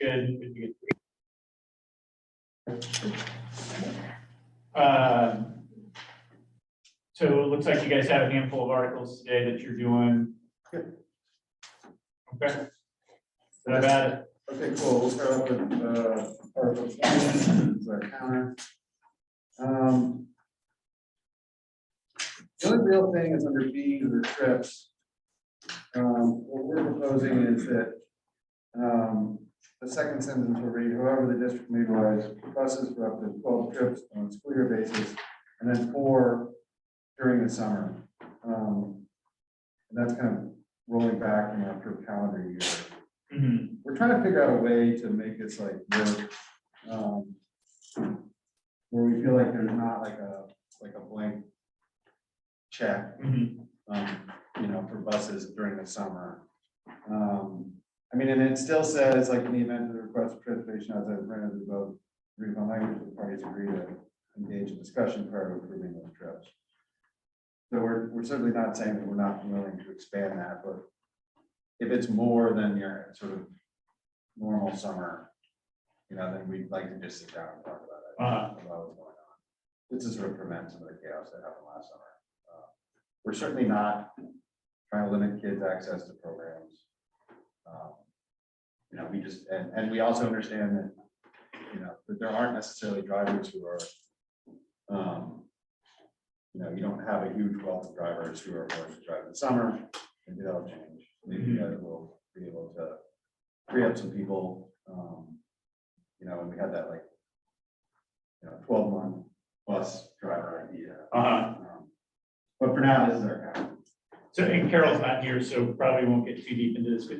Good. So it looks like you guys have a handful of articles today that you're doing. Good. Okay. What about it? Okay, cool. We'll start off with Article 20, this is our counter. The only real thing is under B, the trips. What we're proposing is that the second sentence will read, however, the district may utilize buses for up to 12 trips on a school year basis, and then 4 during the summer. And that's kind of rolling back from after a calendar year. Mm-hmm. We're trying to figure out a way to make this like work, where we feel like there's not like a blank check, you know, for buses during the summer. I mean, and it still says like in the event of the request for transportation outside of rented the vote, agreed upon language, the parties agree to engage in discussion prior to approving those trips. So we're certainly not saying that we're not willing to expand that, but if it's more than your sort of normal summer, you know, then we'd like to just sit down and talk about it, about what's going on. This is sort of prevent some of the chaos that happened last summer. We're certainly not trying to limit kids' access to programs. You know, we just, and we also understand that, you know, that there aren't necessarily drivers who are, you know, you don't have a huge wealth of drivers who are willing to drive in the summer. Maybe that'll change. Maybe you guys will be able to free up some people. You know, and we had that like, you know, 12-month bus driver idea. But for now, this is our count. So, and Carol's not here, so probably won't get too deep into this, but,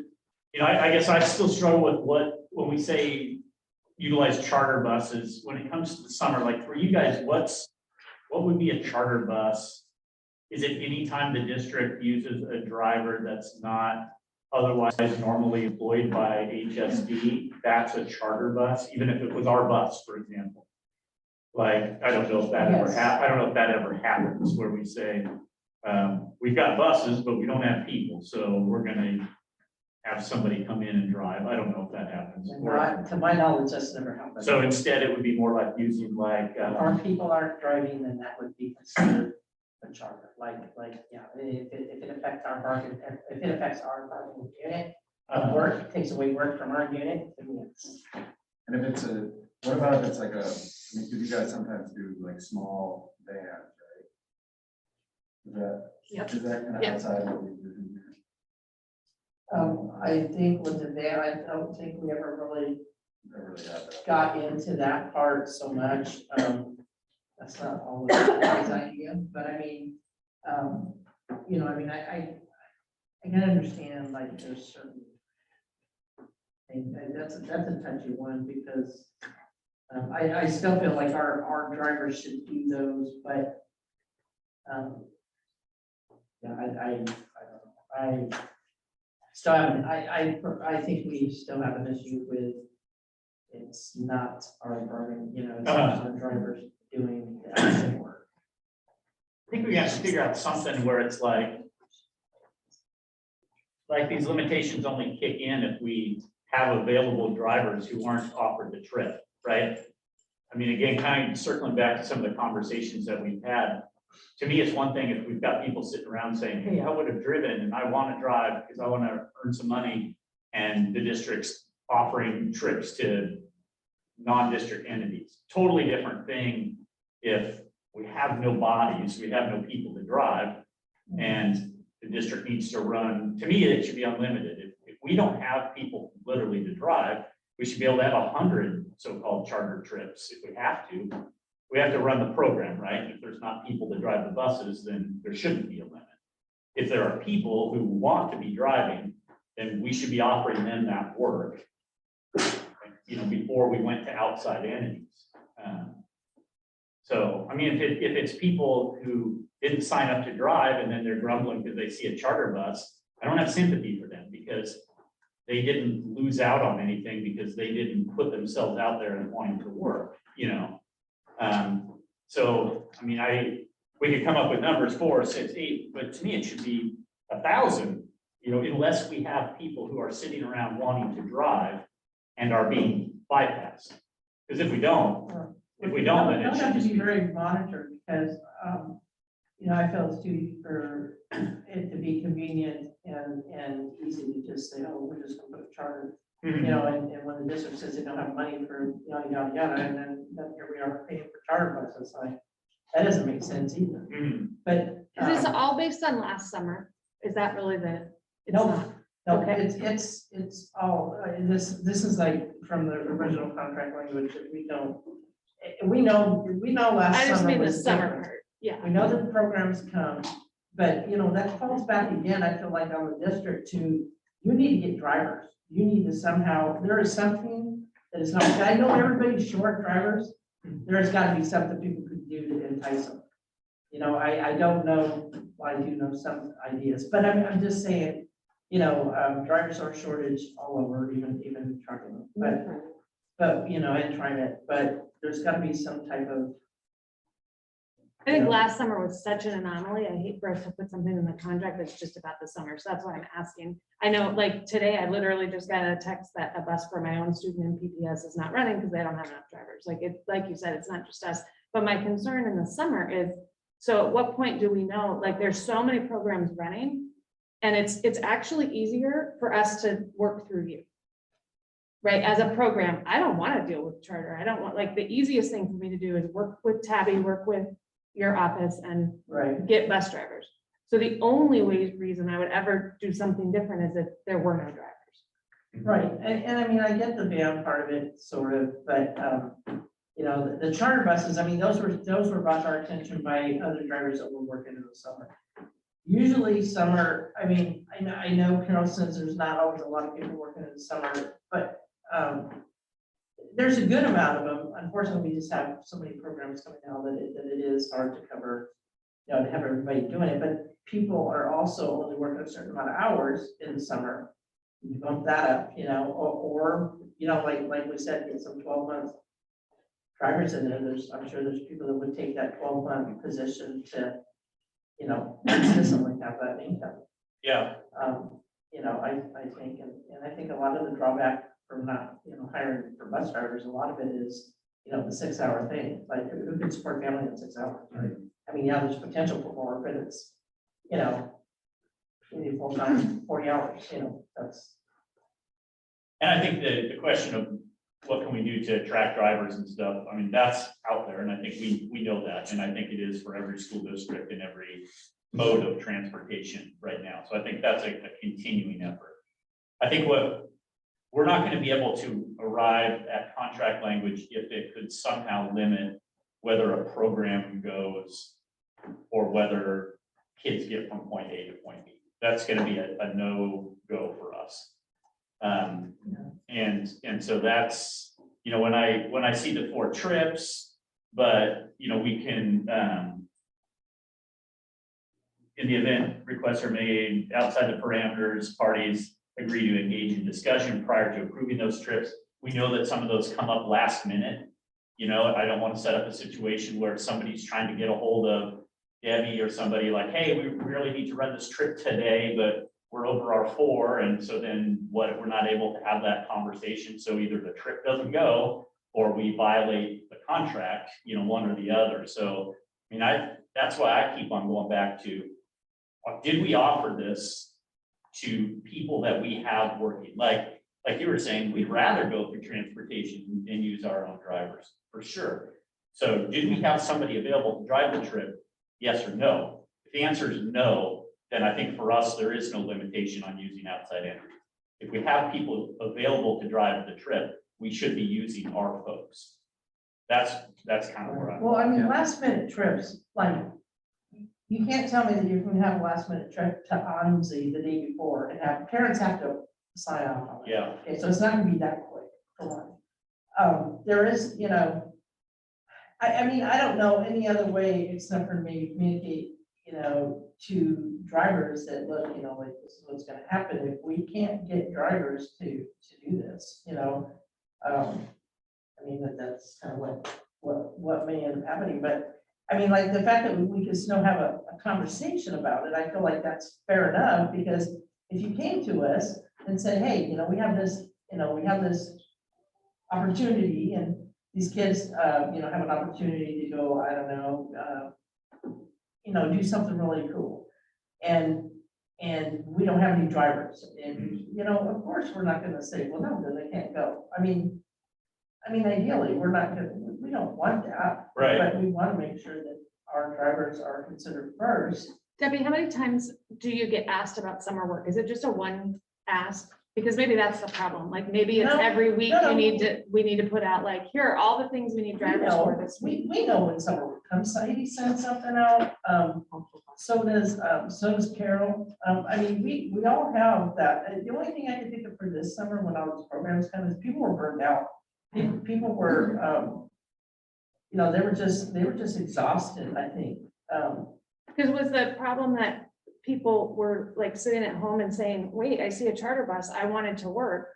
you know, I guess I still struggle with when we say utilize charter buses, when it comes to the summer, like for you guys, what would be a charter bus? Is it anytime the district uses a driver that's not otherwise normally employed by HSD, that's a charter bus, even if it was our bus, for example? Like, I don't know if that ever I don't know if that ever happens where we say, we've got buses, but we don't have people, so we're gonna have somebody come in and drive. I don't know if that happens. To my knowledge, that's never happened. So instead, it would be more like using like. If our people aren't driving, then that would be considered a charter, yeah, if it affects our bargaining, if it affects our bargaining unit, work, takes away work from our unit, then yes. And if it's what about if it's like I mean, because you guys sometimes do like small vans, right? Is that kind of outside of what we do here? I think with the van, I don't think we ever really Never really have that. got into that part so much. That's not always the idea, but I mean, you know, I mean, I can understand like there's certain, and that's a touchy one because I still feel like our drivers should do those, but yeah, I don't know. I still haven't, I think we still have an issue with it's not our bargaining, you know, it's not our drivers doing the actual work. I think we have to figure out something where it's like these limitations only kick in if we have available drivers who aren't offered the trip, right? I mean, again, kind of circling back to some of the conversations that we've had, to me, it's one thing if we've got people sitting around saying, hey, I would have driven and I want to drive because I want to earn some money, and the district's offering trips to non-district entities. Totally different thing if we have no bodies, we have no people to drive, and the district needs to run. To me, it should be unlimited. If we don't have people literally to drive, we should be able to have 100 so-called charter trips if we have to. We have to run the program, right? If there's not people to drive the buses, then there shouldn't be a limit. If there are people who want to be driving, then we should be offering them that work, you know, before we went to outside entities. So, I mean, if it's people who didn't sign up to drive and then they're grumbling because they see a charter bus, I don't have sympathy for them because they didn't lose out on anything because they didn't put themselves out there and wanting to work, you know. So, I mean, we could come up with numbers 4, 6, 8, but to me, it should be 1,000, you know, unless we have people who are sitting around wanting to drive and are being bypassed. Because if we don't, then it Don't should have to just be be. very monitored, because, you know, I feel it's too easy for it to be convenient and easy to just say, oh, we're just gonna put a charter. You know, and when the district says they don't have money for yada, yada, yada, and then here we are paying for charter buses, like, that doesn't make sense either. Mhm. But. Is this all based on last summer? Is that really the? It's Nope. not. No, Okay. it's all, this is like from the original contract language that we don't, we know last I just summer mean the was summer different. part, yeah. We know that the programs come, but you know, that falls back again, I feel like on the district to, you need to get drivers. You need to somehow, there is something that is not, I know everybody's short drivers. There's gotta be something people could do to entice them. You know, I don't know, well, I do know some ideas, but I'm just saying, you know, drivers are shortage all over, even trucking, but, you know, and trying it, but there's gotta be some type of. I think Yeah. last summer was such an anomaly. I hate for us to put something in the contract that's just about the summer. So that's why I'm asking. I know, like today, I literally just got a text that a bus for my own student in PPS is not running because they don't have enough drivers. Like it, like you said, it's not just us. But my concern in the summer is, so at what point do we know, like there's so many programs running, and it's actually easier for us to work through you. Right, as a program, I don't want to deal with charter. I don't want, like, the easiest thing for me to do is work with Tabby, work with your office and Right. get bus drivers. So the only reason I would ever do something different is if there were no drivers. Right, and I mean, I get the van part of it, sort of, but, you know, the charter buses, I mean, those were brought to our attention by other drivers that were working in the summer. Usually summer, I mean, I know Carol says there's not always a lot of people working in the summer, but, there's a good amount of them. Unfortunately, we just have so many programs coming out that it is hard to cover, you know, to have everybody doing it, but people are also only working a certain amount of hours in the summer. You bump that up, you know, or you know, like we said, get some 12-month drivers in there. I'm sure there's people that would take that 12-month position to, you know, consistently have that income. Yeah, You know, I think, and I think a lot of the drawback from not, you know, hiring for bus drivers, a lot of it is, you know, the 6-hour thing, like who can support family in 6 hours, right? I mean, yeah, there's potential for more, but it's, you know, you need full time, 40 hours, you know, that's. and I think the question of what can we do to attract drivers and stuff, I mean, that's out there, and I think we know that, and I think it is for every school district and every mode of transportation right now. So I think that's a continuing effort. I think we're not going to be able to arrive at contract language if it could somehow limit whether a program goes or whether kids get from point A to point B. That's going to be a no-go for us. And so that's, you know, when I see the 4 trips, but, you know, we can, in the event requests are made outside the parameters, parties agree to engage in discussion prior to approving those trips. We know that some of those come up last minute. You know, I don't want to set up a situation where somebody's trying to get a hold of Debbie or somebody like, hey, we really need to run this trip today, but we're over our 4. And so then we're not able to have that conversation. So either the trip doesn't go or we violate the contract, you know, one or the other. So, I mean, that's why I keep on going back to, did we offer this to people that we have working? Like you were saying, we'd rather go through transportation and use our own drivers, for sure. So did we have somebody available to drive the trip? Yes or no? If the answer is no, then I think for us, there is no limitation on using outside entities. If we have people available to drive the trip, we should be using our folks. That's kind of where I'm. Well, I mean, Yeah. last minute trips, like, you can't tell me that you can have a last minute trip to Anzi the day before and have, parents have to sign off on it. Yeah, Okay, so it's not gonna be that quick, for one. There is, you know, I mean, I don't know any other way except for maybe communicate, you know, to drivers that, look, you know, like, this is what's gonna happen if we can't get drivers to do this, you know? I mean, that's kind of what may end up happening, but I mean, like, the fact that we could still have a conversation about it, I feel like that's fair enough, because if you came to us and said, hey, you know, we have this opportunity, and these kids, you know, have an opportunity to go, I don't know, you know, do something really cool. And we don't have any drivers, and, you know, of course, we're not gonna say, well, no, then they can't go. I mean, ideally, we're not gonna, we don't want that. Right. But we wanna make sure that our drivers are considered first. Debbie, how many times do you get asked about summer work? Is it just a one ask? Because maybe that's the problem. Like, maybe it's No, every week no. we need to put out like, here are all the things we need drivers for this week. We know when summer work comes, so he sends something out, so does Carol. I mean, we all have that. And the only thing I could think of for this summer when all these programs come is people were burned out. People were, you know, they were just exhausted, I think. Because was the problem that people were like sitting at home and saying, wait, I see a charter bus, I wanted to work.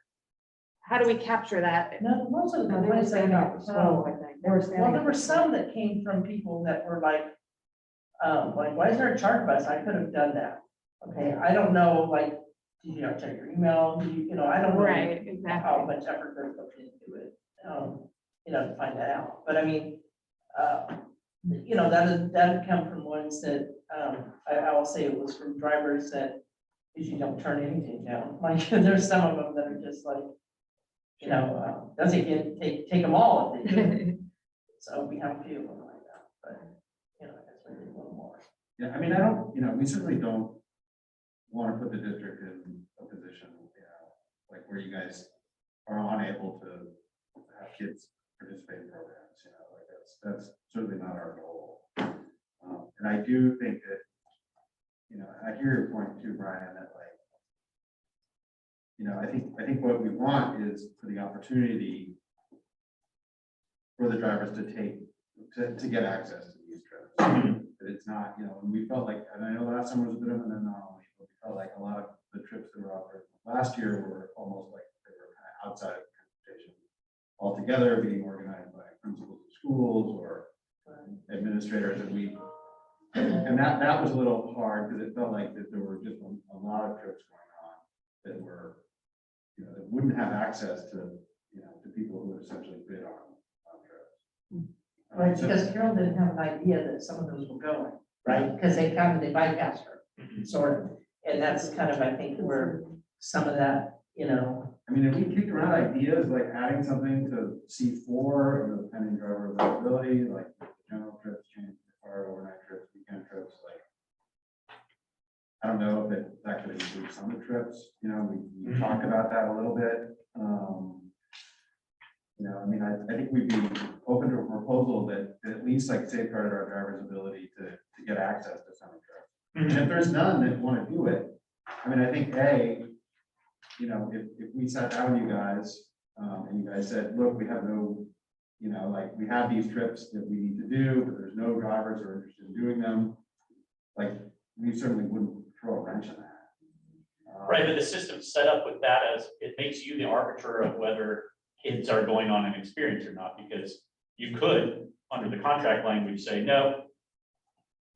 How do we capture that? No, most of the No, they were ones that standing got, up for school, I think. They were standing well, there up were for some that came from people that were like, why is there a chart bus? I could have done that. Okay, I don't know, like, did you not check your email? Did you, you know, I don't know. Right, How exactly. much effort there goes into it, you know, to find that out. But I mean, you know, that'd come from ones that, I will say it was from drivers that usually don't turn anything down. Like, there's some of them that are just like, you know, doesn't take them all if they do. So we have a few of them like that, but, you know, I guess we need a little more. Yeah, I mean, I don't, you know, we certainly don't want to put the district in a position, you know, like where you guys are unable to have kids participate in programs, you know, like that's certainly not our goal. And I do think that, you know, I hear your point too, Brian, that like, you know, I think what we want is for the opportunity for the drivers to get access to these trips. That it's not, you know, and we felt like, and I know last summer was a bit of an anomaly, but we felt like a lot of the trips that were offered last year were almost like they were kind of outside of transportation altogether, being organized by principals of schools or administrators, and that was a little hard because it felt like that there were just a lot of trips going on that were, you know, that wouldn't have access to, you know, to people who would essentially bid on trips. Right, So- because Carol didn't have an idea that some of those were going, right? Because they bypassed her, sort of. And that's kind of, I think, where some of that, you know. I mean, if we kicked around ideas like adding something to C4 and the pending driver availability, like general trips, change required overnight trips, weekend trips, like, I don't know if that could include summer trips, you know, we talked about that a little bit. You know, I mean, I think we'd be open to a proposal that at least like safeguarded our driver's ability to get access to summer trips. And if there's none that want to do it, I mean, I think you know, if we sat down with you guys, and you guys said, look, we have no, you know, like, we have these trips that we need to do, but there's no drivers who are interested in doing them, like, we certainly wouldn't throw a wrench in that. Right, but the system's set up with that as, it makes you the arbiter of whether kids are going on an experience or not, because you could, under the contract language, say no.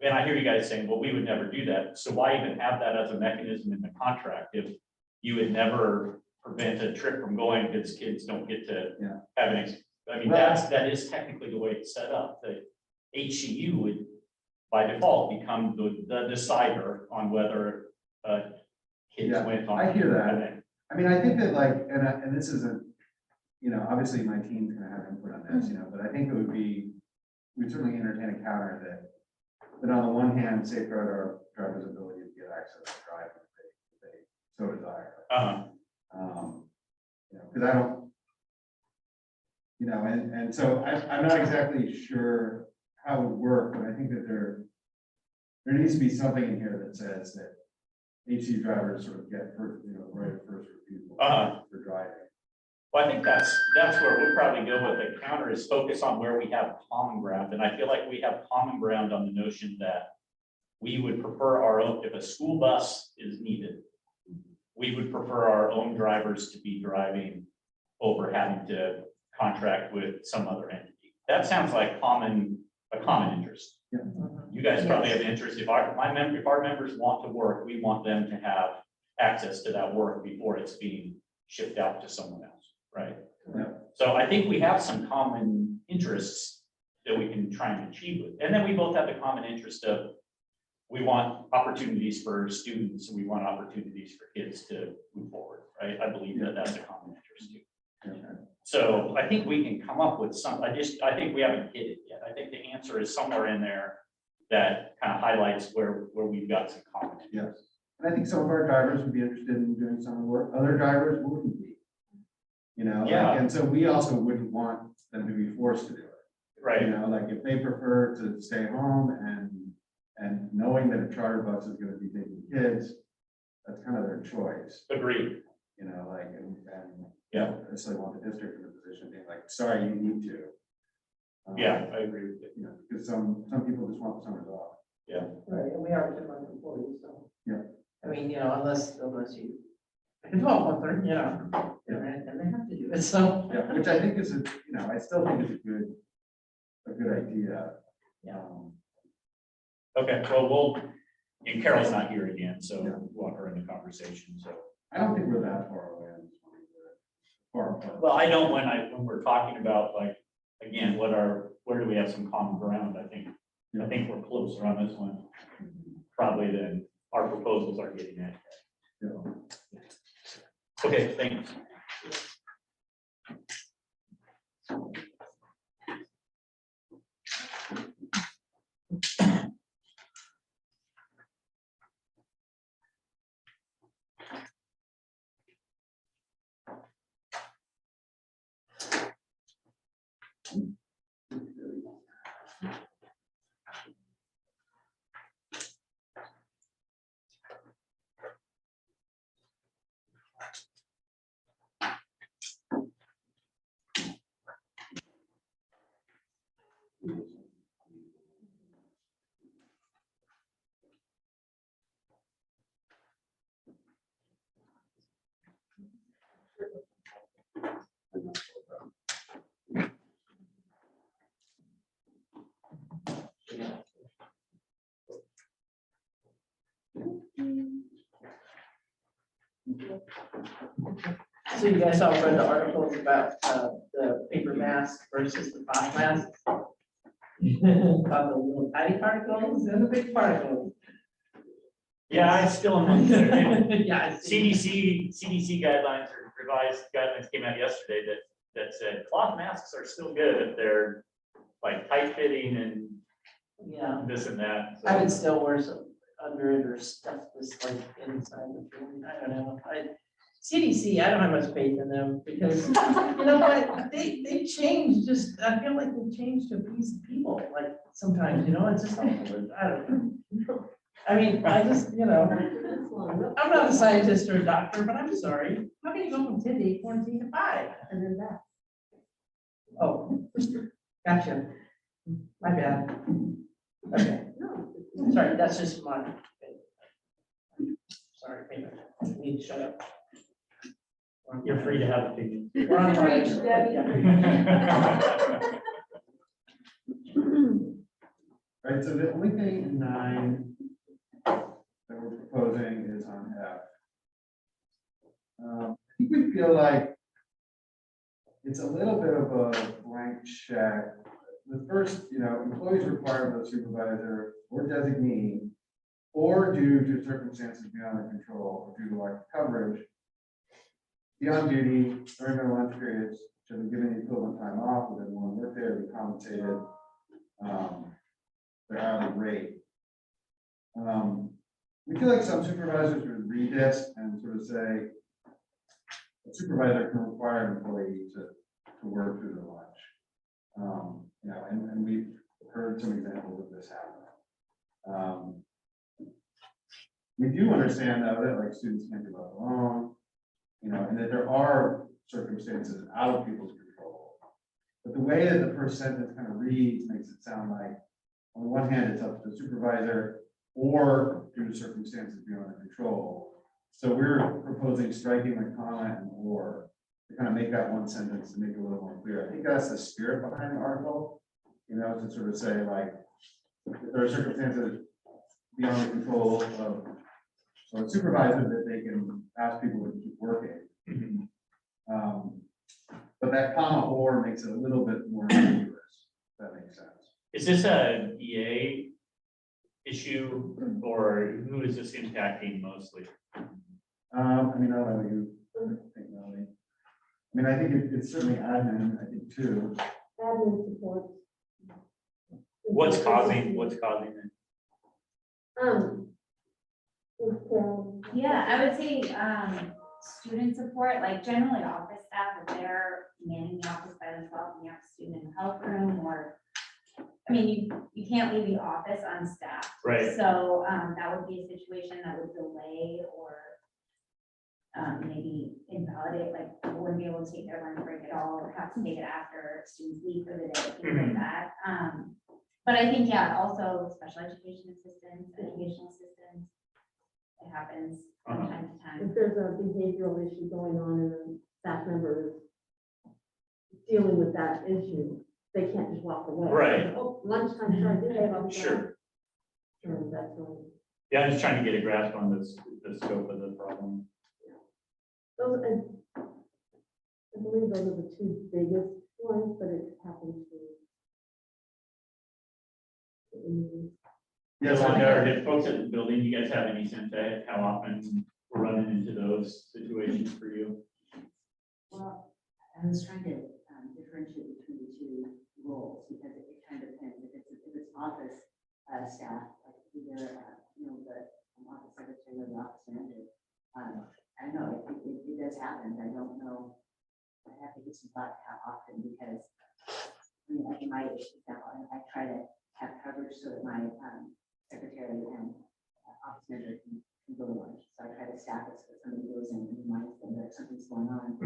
And I hear you guys saying, well, we would never do that. So why even have that as a mechanism in the contract if you would never prevent a trip from going because kids don't get to have an, I mean, that is technically the way it's set up. The HCU would, by default, become the decider on whether kids went on. I hear that. I mean, I think that like, and this isn't, you know, obviously my team's gonna have input on this, you know, but I think it would be, we'd certainly entertain a counter that on the one hand, safeguard our driver's ability to get access to drive if they so desire. You know, because I don't, you know, and so I'm not exactly sure how it would work, but I think that there needs to be something in here that says that HCU drivers sort of get first, you know, right of first refusal for driving. Well, I think that's where we'll probably go with the counter is focus on where we have common ground. And I feel like we have common ground on the notion that we would prefer our own, if a school bus is needed, we would prefer our own drivers to be driving over having to contract with some other entity. That sounds like a common interest. Yeah. You guys probably have an interest. If our members want to work, we want them to have access to that work before it's being shipped out to someone else, right? So I think we have some common interests that we can try and achieve with. And then we both have the common interest of, we want opportunities for students, we want opportunities for kids to move forward, right? I believe that that's a common interest too. So I think we can come up with some, I think we haven't hit it yet. I think the answer is somewhere in there that kind of highlights where we've got some common interest. Yes, and I think some of our drivers would be interested in doing some work, other drivers wouldn't be. You know, like, Yeah. and so we also wouldn't want them to be forced to do it. Right, You know, like if they prefer to stay home and knowing that a charter bus is gonna be taking kids, that's kind of their choice, agreed. you know, like, and Yeah. don't necessarily want the district in a position being like, sorry, you need to. Yeah, I agree with you. You know, because some people just want the summers off. Right, and we are 10-month employees, so. Yeah. I mean, you know, unless you, like a 12-monther, you know, and they have to do it, so. Yeah, which I think is I still think is a good idea. Yeah. Okay, well, and Carol's not here again, so Yeah. we'll walk her in the conversation, so. I don't think we're that far away. on this one either. Far apart. Well, I don't when we're talking about like, again, where do we have some common ground? I think we're closer on this one probably than our proposals are getting at. Yeah. Okay, thanks. So you guys all read the articles about the paper mask versus the cloth mask? About the little tiny particles and the big particles. Yeah, I still am there. Yeah. I see. CDC guidelines or revised guidelines came out yesterday that said cloth masks are still good if they're like tight fitting and Yeah, this and that. so. I would still wear some under it or stuff this like inside the room. I don't know. CDC, I don't have much faith in them because, you know what, they change just, I feel like they change to appease people, like sometimes, you know, it's just, I don't know. I mean, I just, you know, I'm not a scientist or a doctor, but I'm sorry. How can you go from 10 day quarantine to 5 and then that? Oh, gotcha. My bad. Okay. Sorry, that's just my. Sorry, I need to shut up. You're free to have opinions. We're on fire. Right, so the only thing in 9 that we're proposing is on F. I think we feel like it's a little bit of a blank check. The first, employees required of the supervisor or designee, or due to circumstances beyond their control, or due to lack of coverage, be on duty during their lunch periods, should be given the equivalent time off within one workday or be compensated their hourly rate. We feel like some supervisors would read this and sort of say, a supervisor can require an employee to work through their lunch. And we've heard some examples of this happen. We do understand though that like students can't be left alone, and that there are circumstances out of people's control. But the way that the first sentence kind of reads makes it sound like, on the one hand, it's up to the supervisor or due to circumstances beyond their control. So we're proposing striking the comma and or to kind of make that one sentence to make it a little more clear. I think that's the spirit behind the article, to sort of say like, if there are circumstances beyond the control of a supervisor that they can ask people to keep working. But that comma or makes it a little bit more ambiguous, if that makes sense. Is this a EA issue, or who is this impacting mostly? I mean, I don't know what you think, Melanie. I mean, I think it's certainly admin, I think too. Admin support. What's causing it? Yeah, I would say, student support, like generally office staff, if they're manning the office by themselves and you have a student in the help room, or, I mean, you can't leave the office unstaffed. Right. So, that would be a situation that would delay or maybe invalidate, like people wouldn't be able to take their lunch break at all, or have to take it after students leave for the day, things like that. But I think, yeah, also special education assistants, educational assistants, it happens from time to time. If there's a behavioral issue going on and a staff member is dealing with that issue, they can't just walk away. Right. Oh, lunchtime, sorry, did I have? Sure. Sure, that's right. Yeah, I'm just trying to get a grasp on this, the scope of the problem. Those, I believe those are the two biggest ones, but it happens to. Yes, So, I are the folks at the building, you guys have any sense of how often we're running into those situations for you? Well, I was trying to differentiate between the two roles because it kind of depends. If it's office staff, like either, the office secretary or the office manager, I don't know, it does happen. I don't know. I have to get some thought how often because, I mean, like in my example, I try to have coverage so that my secretary and office manager can go to lunch. So I try to staff it so that somebody goes in and reminds them that something's going on.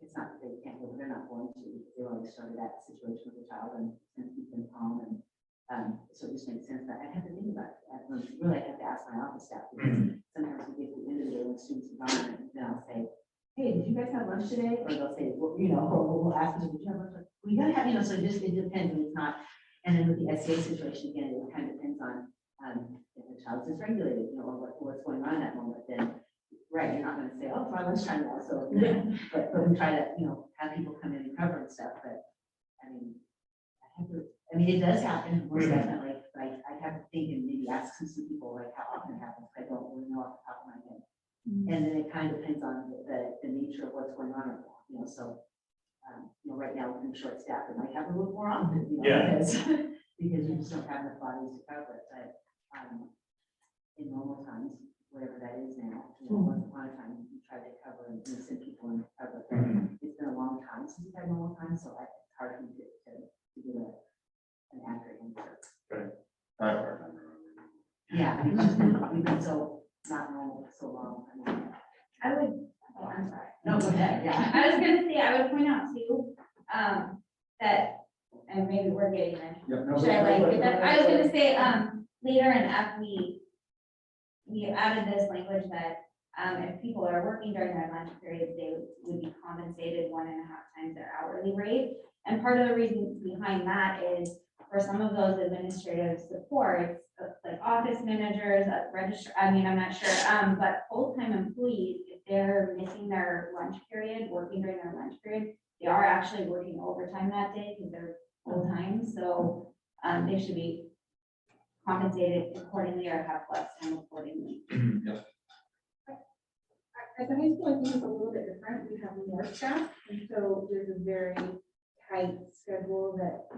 It's not that they can't go, they're not going to, because they already started that situation with the child and keep them calm. And so it just makes sense that I have to think about it. Really, I have to ask my office staff because sometimes we get to the end of the day when students are gone, and then I'll say, hey, did you guys have lunch today? Or they'll say, well, or we'll ask them, did you have lunch? We gotta have, so it depends when it's not. And then with the SCA situation, again, it kind of depends on if the child is regulated, or what's going on at that moment, then, right, you're not gonna say, oh, it's my lunchtime now, so, but we try to, have people come in and cover and stuff, but, it does happen, most definitely, like, I have to think and maybe ask some people, like, how often it happens, I don't really know off the top of my head. And then it kind of depends on the nature of what's going on, so, right now, we're short staffed, it might happen a little more often, Yeah. because we just don't have enough bodies to cover it, but, in normal times, whatever that is now, once upon a time, we try to cover and send people in to cover, but it's been a long time since we've had normal time, so it's hard for me to do an accurate answer. I don't remember. Yeah, we've been so not normal for so long, I would, oh, I'm sorry. no, go ahead, yeah. I was gonna say, I would point out too, that, and maybe we're getting there. Yeah, no, Should I get that? I was gonna say, later in F, we added this language that, if people are working during their lunch periods, they would be compensated 1.5 times their hourly rate. And part of the reason behind that is for some of those administrative supports, like office managers, I'm not sure, but full-time employees, if they're missing their lunch period, working during their lunch period, they are actually working overtime that day because they're full-time, so they should be compensated accordingly or have flex time accordingly. At the high school, I think it's a little bit different. We have more staff, and so there's a very tight schedule that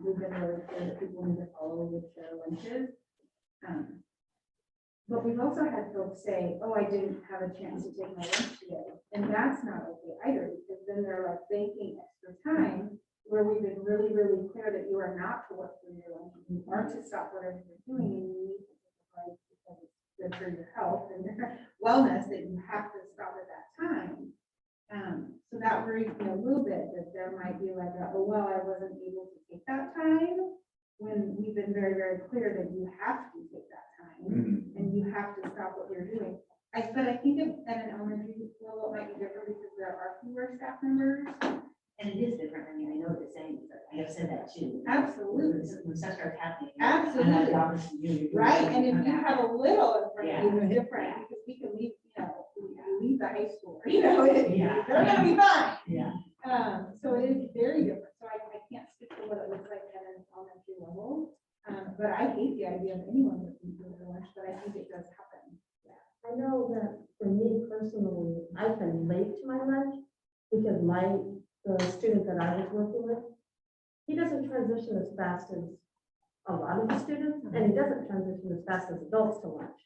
we've been really clear that people need to follow with their lunches. But we've also had folks say, oh, I didn't have a chance to take my lunch today. And that's not okay either, because then they're like banking extra time where we've been really, really clear that you are not to work through your lunch. You are to stop whatever you're doing and you need to take a break because it's good for your health and your wellness that you have to stop at that time. So that worries me a little bit that there might be like, oh, well, I wasn't able to take that time, when we've been very, very clear that you have to take that time and you have to stop what you're doing. But I think at an elementary level, it might be different because there are fewer staff members. And it is different, I know what you're saying, but I have said that too. Absolutely. When stuff starts happening. Absolutely. I'm not the opposite of you. Right, and if you have a little in front of you, Yeah. it's different, because we can leave, we leave the high school, Yeah. they're gonna be fine. Yeah. So it is very different. So I can't speak to what it looks like at an elementary level. But I hate the idea of anyone working through their lunch, but I think it does happen. I know that for me personally, I've been late to my lunch because the student that I was working with, he doesn't transition as fast as a lot of the students, and he doesn't transition as fast as adults to lunch.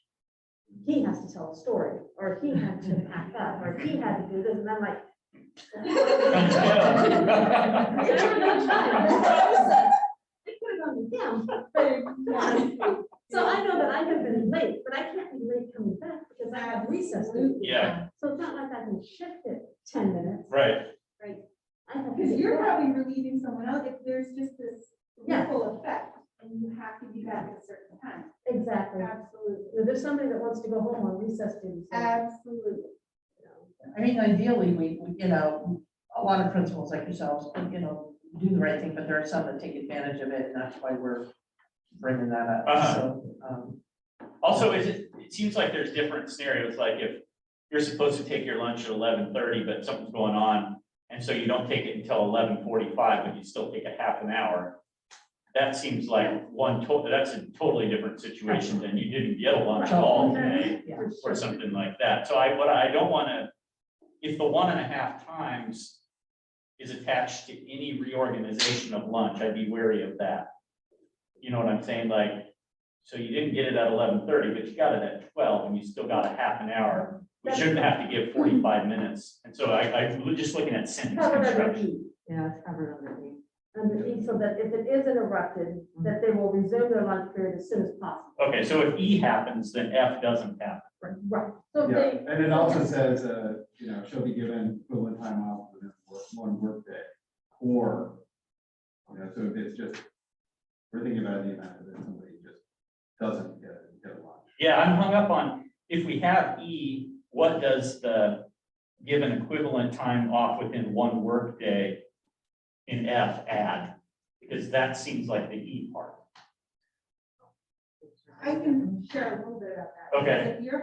He has to tell a story, or he had to pack up, or he had to do this, and I'm like. So I know that I have been late, but I can't be late coming back because I have recess. Yeah. So it's not like I can shift it 10 minutes. Right. I have to Because get you're back. probably relieving someone else if there's just this Yeah. ripple effect and you have to be back at a certain time. Exactly. Absolutely. If there's somebody that wants to go home on recess duty. so, Absolutely. I mean, ideally, we, you know, a lot of principals like yourselves, you know, do the right thing, but there are some that take advantage of it, and that's why we're bringing that up, so. Also, it seems like there's different scenarios, like if you're supposed to take your lunch at 11:30, but something's going on, and so you don't take it until 11:45, but you still take a half an hour. That seems like that's a totally different situation than you didn't get a lunch at all today, Yeah. or something like that. So what I don't wanna, if the 1.5 times is attached to any reorganization of lunch, I'd be wary of that. You know what I'm saying? Like, so you didn't get it at 11:30, but you got it at 12 and you still got a half an hour. We shouldn't have to give 45 minutes. And so I'm just looking at sentence Covered under construction. E. Yeah, it's covered under E. Under E, so that if it is interrupted, that they will resume their lunch period as soon as possible. Okay, so if E happens, then F doesn't happen. Right. So if Yeah, they. and it also says, shall be given equivalent time off within one workday. Or, so if it's just, we're thinking about the amount that somebody just doesn't get lunch. Yeah, I'm hung up on, if we have E, what does the given equivalent time off within one workday in F add? Because that seems like the E part. I can share a little bit about that. Okay. If you're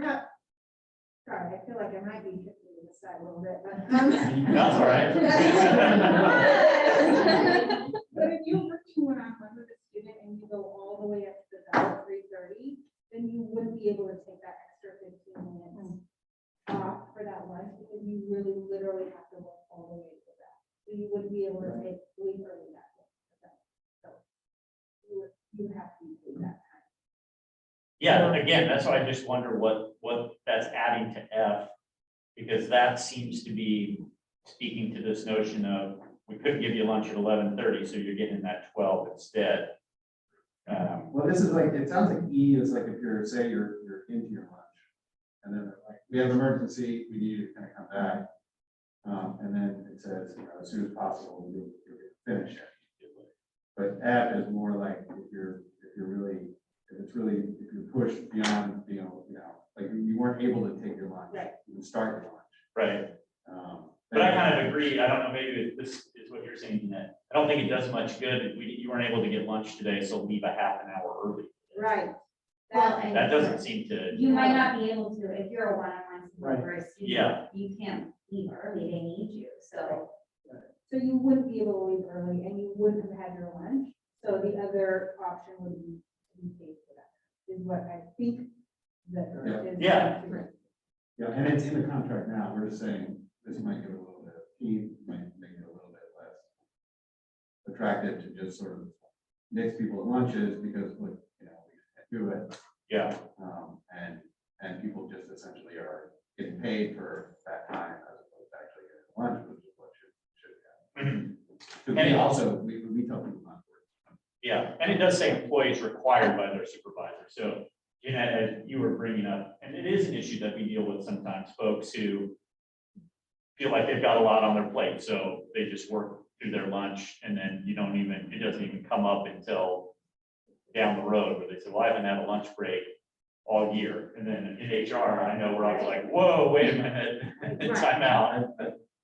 sorry, I feel like I might be hitting the side a little bit, but. That's all right. But if you work 2 1-on-1 with a student and you go all the way up to the bell 3:30, then you wouldn't be able to take that extra 15 minutes off for that lunch because you really literally have to work all the way to that. So you wouldn't be able to leave early that day. So you have to take that time. Yeah, again, that's why I just wonder what that's adding to F, because that seems to be speaking to this notion of, we couldn't give you lunch at 11:30, so you're getting that 12 instead. Well, this is like, it sounds like E is like if say you're into your lunch. And then like, we have an emergency, we need you to kind of come back. And then it says, as soon as possible, you'll finish it. But F is more like if you're pushed beyond, like you weren't able to take your lunch. Right. You can start your lunch. Right, but I kind of agree, I don't know, maybe this is what you're saying, that I don't think it does much good if you weren't able to get lunch today, so leave a half an hour early. Right. Well, and That doesn't seem to, you might not be able to, if you're a one-on-one Right. for a student, Yeah. you can't leave early, they need you, so. So you wouldn't be able to leave early and you wouldn't have had your lunch. So the other option would be to be paid for that, is what I think that is. Yeah. Yeah, and it's in the contract now, we're just saying, this might give it a little bit, E might make it a little bit less attractive to just sort of mix people at lunches, because, look, we can't do it. yeah, And people just essentially are getting paid for that time as opposed to actually getting lunch, which is what should happen. Mhm. And also, we tell people not to work. yeah, and it does say employees required by their supervisor, so, as you were bringing up, and it is an issue that we deal with sometimes, folks who feel like they've got a lot on their plate, so they just work through their lunch, and then it doesn't even come up until down the road, where they say, well, I haven't had a lunch break all year, and then in HR, I know we're always like, whoa, wait a minute, time out.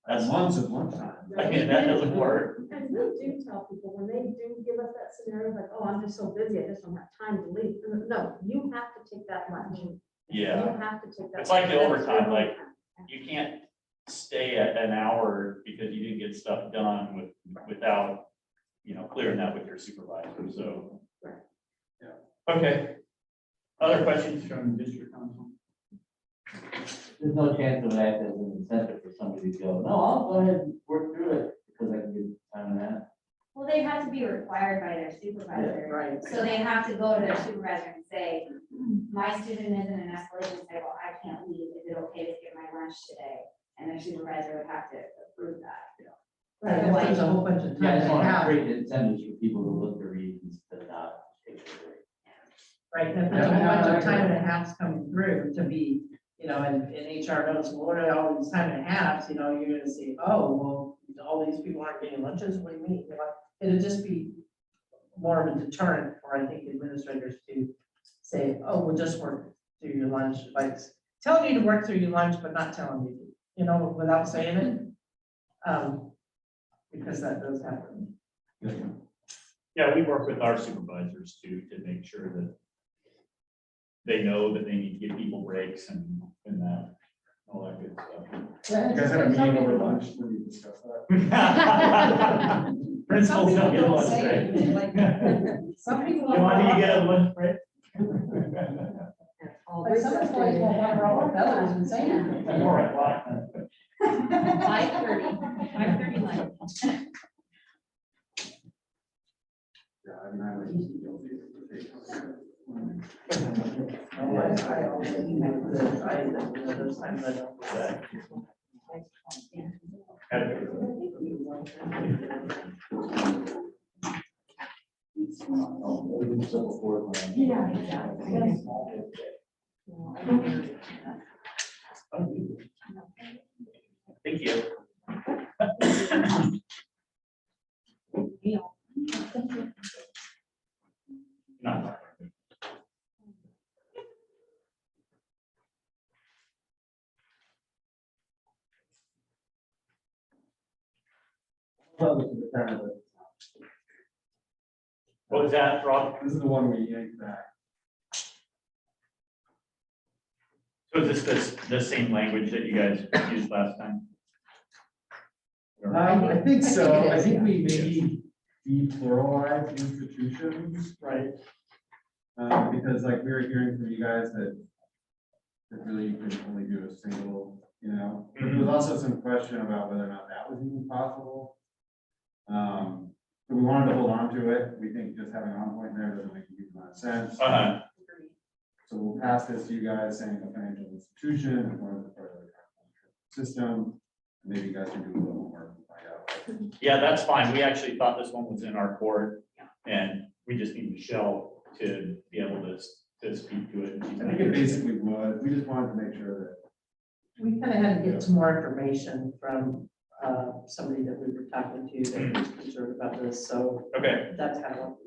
At months of lunchtime. I mean, that doesn't work. And we do tell people when they do give us that scenario, like, oh, I'm just so busy, I just don't have time to leave. No, you have to take that lunch. Yeah. You have to take that. It's like the lunch. overtime, That's like, your you can't stay at an hour because you didn't get stuff done without, clearing that with your supervisor, so. Yeah. Okay. Other questions from district council? There's no chance of that as an incentive for somebody to go, no, I'll go ahead and work through it because I can get time and a half. Well, they have to be required by their supervisor. Right. So they have to go to their supervisor and say, my student is in an escalation cycle, I can't leave, is it okay to skip my lunch today? And their supervisor would have to approve that. Right, if there's a whole bunch of Yeah, I time just they want to have, create incentives for people to look for reasons to not take their break. right, and if there's a whole bunch of time and a half coming through to be, and HR knows, well, what are all these time and a halves, you're gonna say, oh, well, all these people aren't getting lunches, what do you mean? It'd just be more of a deterrent for, I think, administrators to say, oh, we'll just work through your lunch, like telling you to work through your lunch, but not telling you, without saying it. Because that does happen. Yeah, we work with our supervisors too, to make sure that they know that they need to give people breaks and that, all that good stuff. You guys had a meeting over lunch when you discussed that? Principals don't get a lunch Some break. people don't say it, like, some people. You want to get a lunch break? Like some employees won't want to roll up others and say anything. More at what? 5:30 lunch. Yeah, I mean, I was guilty I always think that those times I don't. Yeah, exactly. Thank you. No. Well, this is the kind of- What was that, Rob? This is the one we yanked back. So is this the same language that you guys used last time? I think so. I think it I is, think yeah. we maybe depluralized institutions, Right. because like we were hearing from you guys that really you can only do a single, There was also some question about whether or not that was even possible. So we wanted to hold on to it. We think just having on point there doesn't make a huge amount of sense. So we'll pass this to you guys saying a financial institution is one of the part of the system. Maybe you guys can do a little more and find out. Yeah, that's fine. We actually thought this one was in our court and we just need Michelle to be able to speak to it. I think it basically would. We just wanted to make sure that. We kind of had to get some more information from somebody that we were talking to that was concerned about this, so Okay, that's kind of what.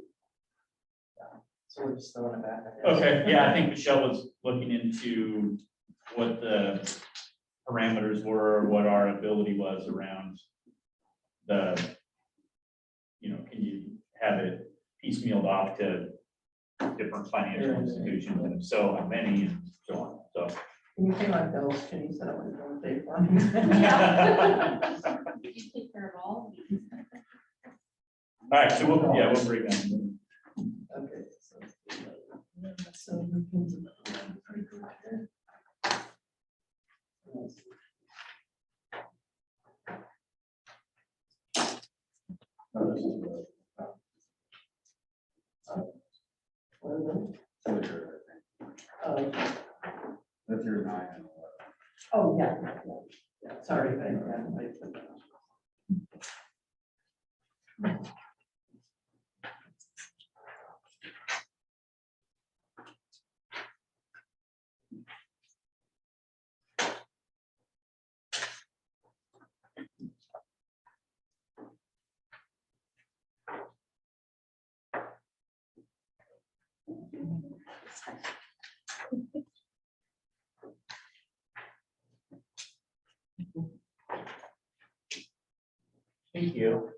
So we're just throwing it back. I guess. okay, yeah, I think Michelle was looking into what the parameters were, what our ability was around the, can you have it piecemealed off to different financial institutions, and if so, how many, and so on, so. Can you pay my bills? Can you set up my bill pay for me? You take care of all of these. All right, so we'll bring that in. Okay. So we can. Pretty good here. Oh, this is the, What is it? filter, I think. Oh, That's your 9 and 11. oh, yeah. Sorry, I put that on. Thank you.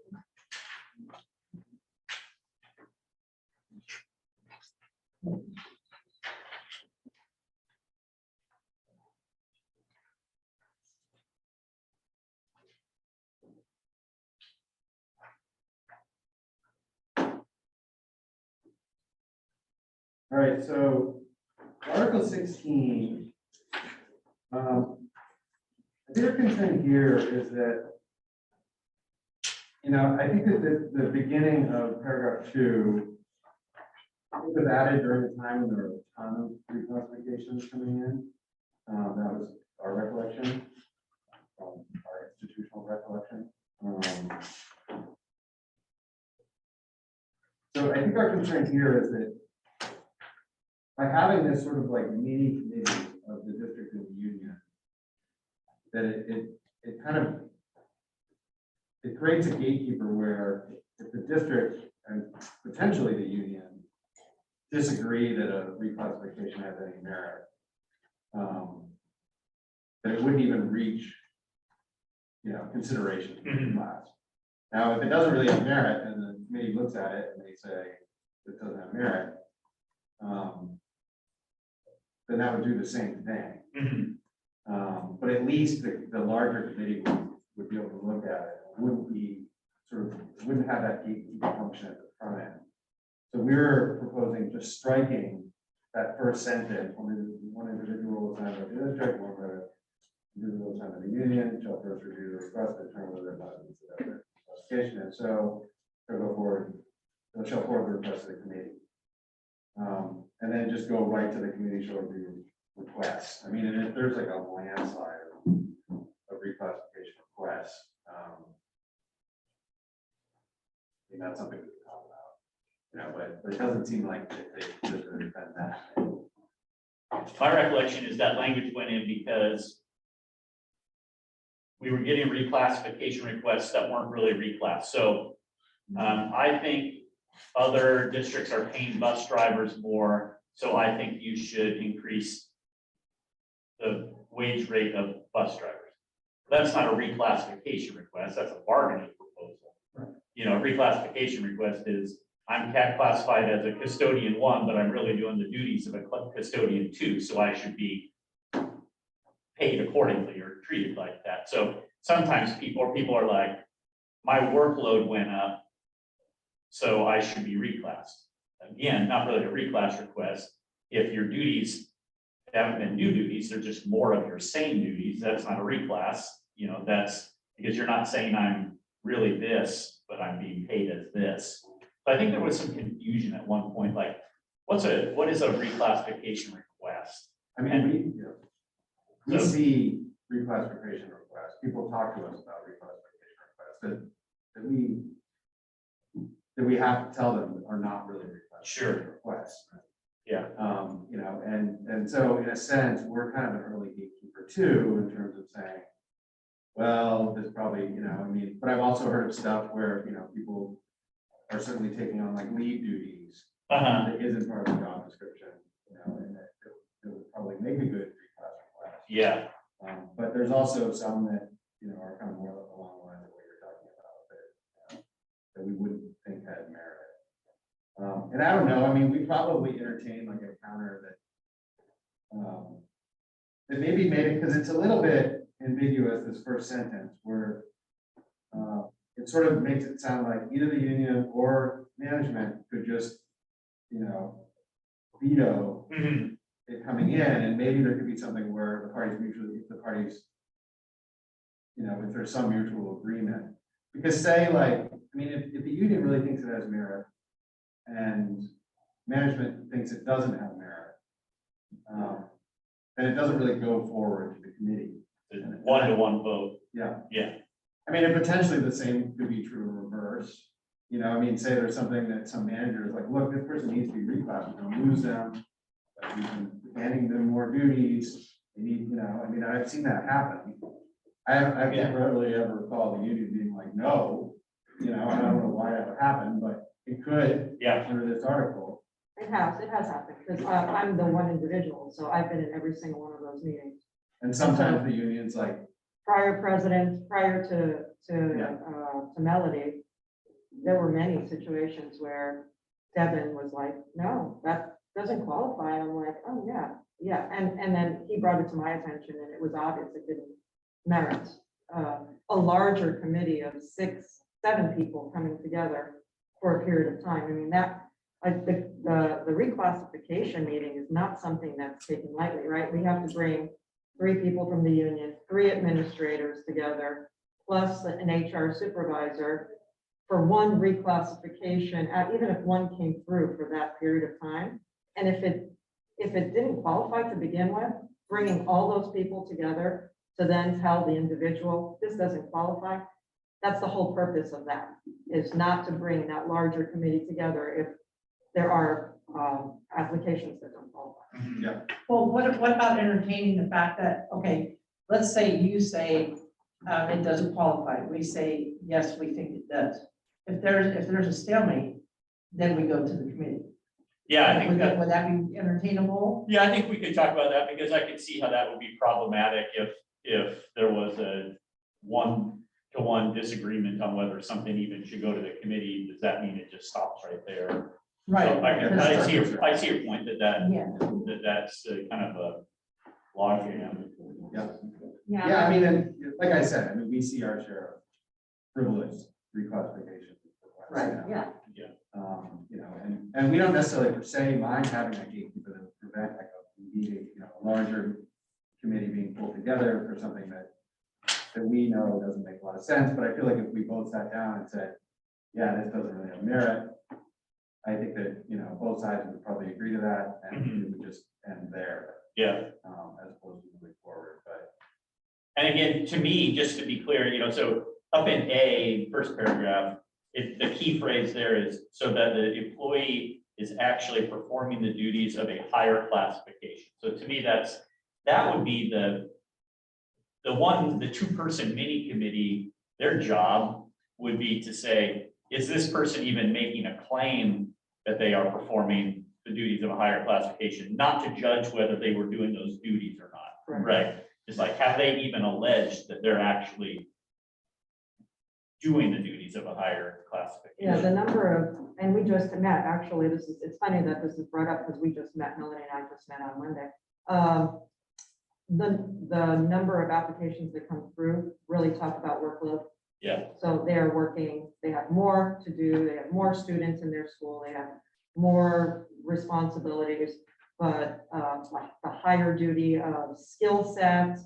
All right, so Article 16. The bigger concern here is that, I think that the beginning of paragraph 2 was added during the time when there were a ton of reclassifications coming in. That was our recollection, our institutional recollection. So I think our concern here is that by having this sort of like mini committee of the district and the union, that it kind of, it creates a gatekeeper where if the district and potentially the union disagree that a reclassification has any merit, that it wouldn't even reach, consideration in the class. Now, if it doesn't really have merit and the committee looks at it and they say it doesn't have merit, then that would do the same thing. But at least the larger committee would be able to look at it. It wouldn't be wouldn't have that gatekeeper function at the front end. So we're proposing just striking that first sentence, one individual assigned by the district, one by the individual assigned by the union, shall first review the request and determine whether or not it meets the classification. And so they'll go forward, they'll show forward the request to the committee. And then just go right to the committee shall review requests. I mean, and if there's like a landslide of reclassification requests, that's something we can talk about. But it doesn't seem like they just really defend that. My recollection is that language went in because we were getting reclassification requests that weren't really reclass. So I think other districts are paying bus drivers more, so I think you should increase the wage rate of bus drivers. That's not a reclassification request, that's a bargaining proposal. Reclassification request is, I'm classified as a custodian 1, but I'm really doing the duties of a custodian 2, so I should be paid accordingly or treated like that. So sometimes people are like, my workload went up, so I should be reclassed. Again, not really a reclass request. If your duties haven't been new duties, they're just more of your same duties, that's not a reclass. That's because you're not saying I'm really this, but I'm being paid as this. But I think there was some confusion at one point, like, what is a reclassification request? I mean, we see reclassification requests. People talk to us about reclassification requests that we have to tell them are not really reclassification requests. Yeah. And so in a sense, we're kind of an early gatekeeper too, in terms of saying, well, this probably, but I've also heard of stuff where, people are certainly taking on like lead duties that isn't part of the job description, and that it would probably make a good reclass request. Yeah. But there's also some that, are kind of more along the lines of what you're talking about, that we wouldn't think had merit. And I don't know, we probably entertain like a counter that maybe made it, because it's a little bit ambiguous, this first sentence, where it sort of makes it sound like either the union or management could just, veto it coming in, and maybe there could be something where the parties mutually, if there's some mutual agreement. Because say like, if the union really thinks it has merit and management thinks it doesn't have merit, then it doesn't really go forward to the committee. 1-to-1 vote. Yeah. Yeah. And potentially the same could be true in reverse. Say there's something that some manager is like, look, this person needs to be reclassed, we don't lose them, but we've been handing them more duties. They need, I've seen that happen. I can't really ever recall the union being like, no, I don't know why that would happen, but it could. Yeah. Under this article. It has happened, because I'm the one individual, so I've been in every single one of those meetings. And sometimes the union's like, Prior to Melody, there were many situations where Devin was like, no, that doesn't qualify. I'm like, oh, yeah. And then he brought it to my attention, and it was obvious it didn't merit a larger committee of 6-7 people coming together for a period of time. That Like the reclassification meeting is not something that's taken lightly, right? We have to bring 3 people from the union, 3 administrators together, plus an HR supervisor for one reclassification, even if one came through for that period of time. And if it didn't qualify to begin with, bringing all those people together to then tell the individual, this doesn't qualify. That's the whole purpose of that, is not to bring that larger committee together if there are applications that don't qualify. Yeah. Well, what about entertaining the fact that, okay, let's say you say it doesn't qualify. We say, yes, we think it does. If there's a stalemate, then we go to the committee. Yeah, I think that, Would that be entertainable? yeah, I think we could talk about that because I could see how that would be problematic if there was a one-to-one disagreement on whether something even should go to the committee. Does that mean it just stops right there? Right. So I see your point Yeah. that's kind of a logjam. Yeah, I mean, and like I said, I mean, we see our share of privileged reclassification requests. Right, yeah. You know, and we don't necessarily per se mind having that gatekeeper to prevent like a meeting, you know, a larger committee being pulled together for something that we know doesn't make a lot of sense, but I feel like if we both sat down and said, yeah, this doesn't really have merit, I think that, you know, both sides would probably agree to that, and it would just end there. Yeah. As opposed to moving forward, but. And again, to me, just to be clear, you know, so up in A, first paragraph, the key phrase there is so that the employee is actually performing the duties of a higher classification. So to me, that would be the 2-person mini committee. Their job would be to say, is this person even making a claim that they are performing the duties of a higher classification, not to judge whether they were doing those duties or not, right? It's like, have they even alleged that they're actually doing the duties of a higher classification? Yeah, the number of, and we just met, actually, it's funny that this is brought up because we just met, Melanie and I just met on Monday. The number of applications that come through really talk about workload. Yeah. So they're working, they have more to do, they have more students in their school, they have more responsibilities, but like the higher duty of skill set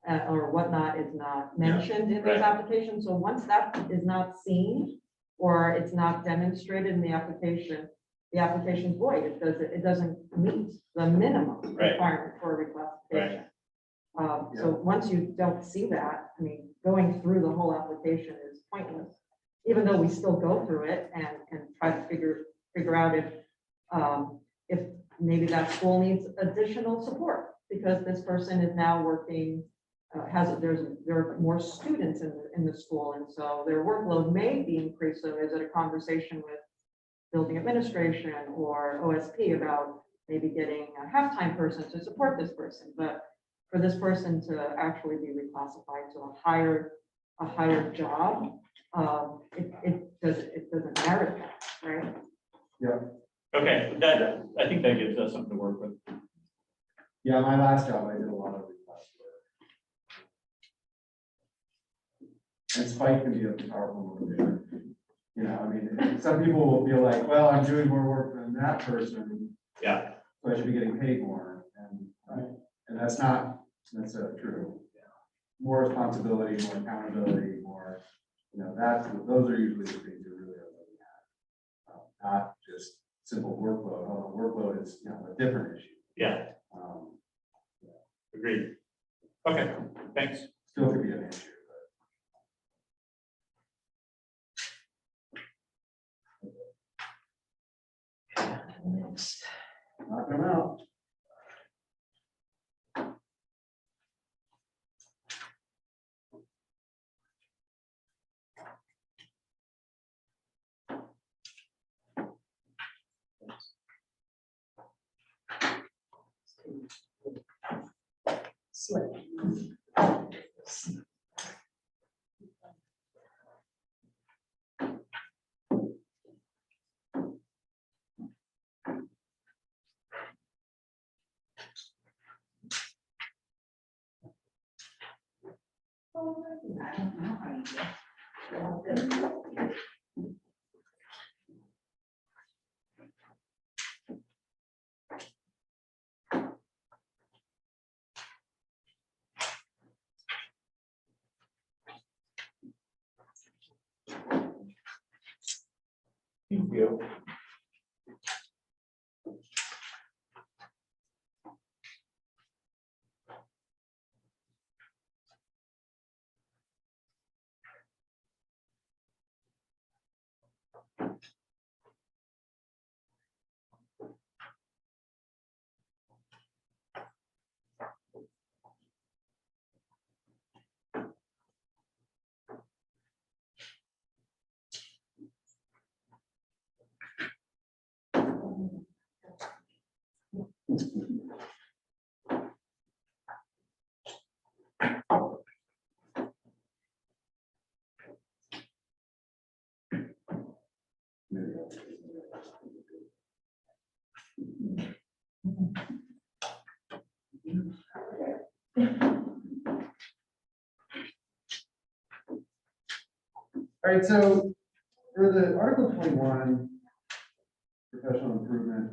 or whatnot is not mentioned in those applications. So once that is not seen or it's not demonstrated in the application's void. It doesn't meet the minimum requirement for a reclassification. So once you don't see that, I mean, going through the whole application is pointless, even though we still go through it and try to figure out if maybe that school needs additional support because this person is now working, there are more students in the school, and so their workload may be increased. So is it a conversation with building administration or OSP about maybe getting a half-time person to support this person? But for this person to actually be reclassified to a higher job, it doesn't merit that, right? Yeah. Okay, I think that gives us something to work with. Yeah, my last job, I did a lot of reclass work. And spike can be a powerful motivator. You know, I mean, some people will feel like, well, I'm doing more work than that person. Yeah. So I should be getting paid more. And that's not necessarily true. More responsibility, more accountability, more, you know, those are usually the things you're really looking at. Not just simple workload, although workload is, you know, a different issue. Yeah. Agreed. Okay, thanks. Still could be an issue, Next. but knock them out. Slip. I don't know how you do it. Thank you. All right, so for the Article 21, professional improvement,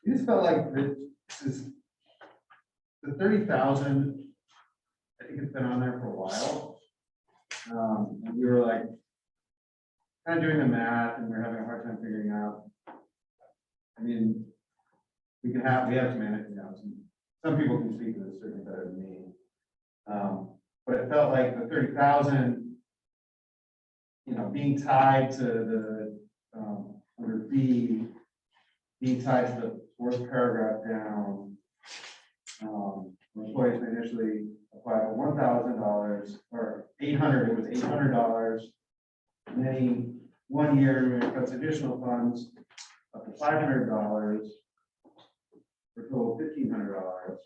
we just felt like this is the 30,000. I think it's been on there for a while. And we were like kind of doing the math, and we're having a hard time figuring out. I mean, we have some, some people can speak to this certainly better than me. But it felt like the 30,000, being tied to the, under B, being tied to the fourth paragraph down. Employees may initially apply for $1,000 or $800, it was $800. And then 1 year, it cuts additional funds up to $500 for a total of $1,500.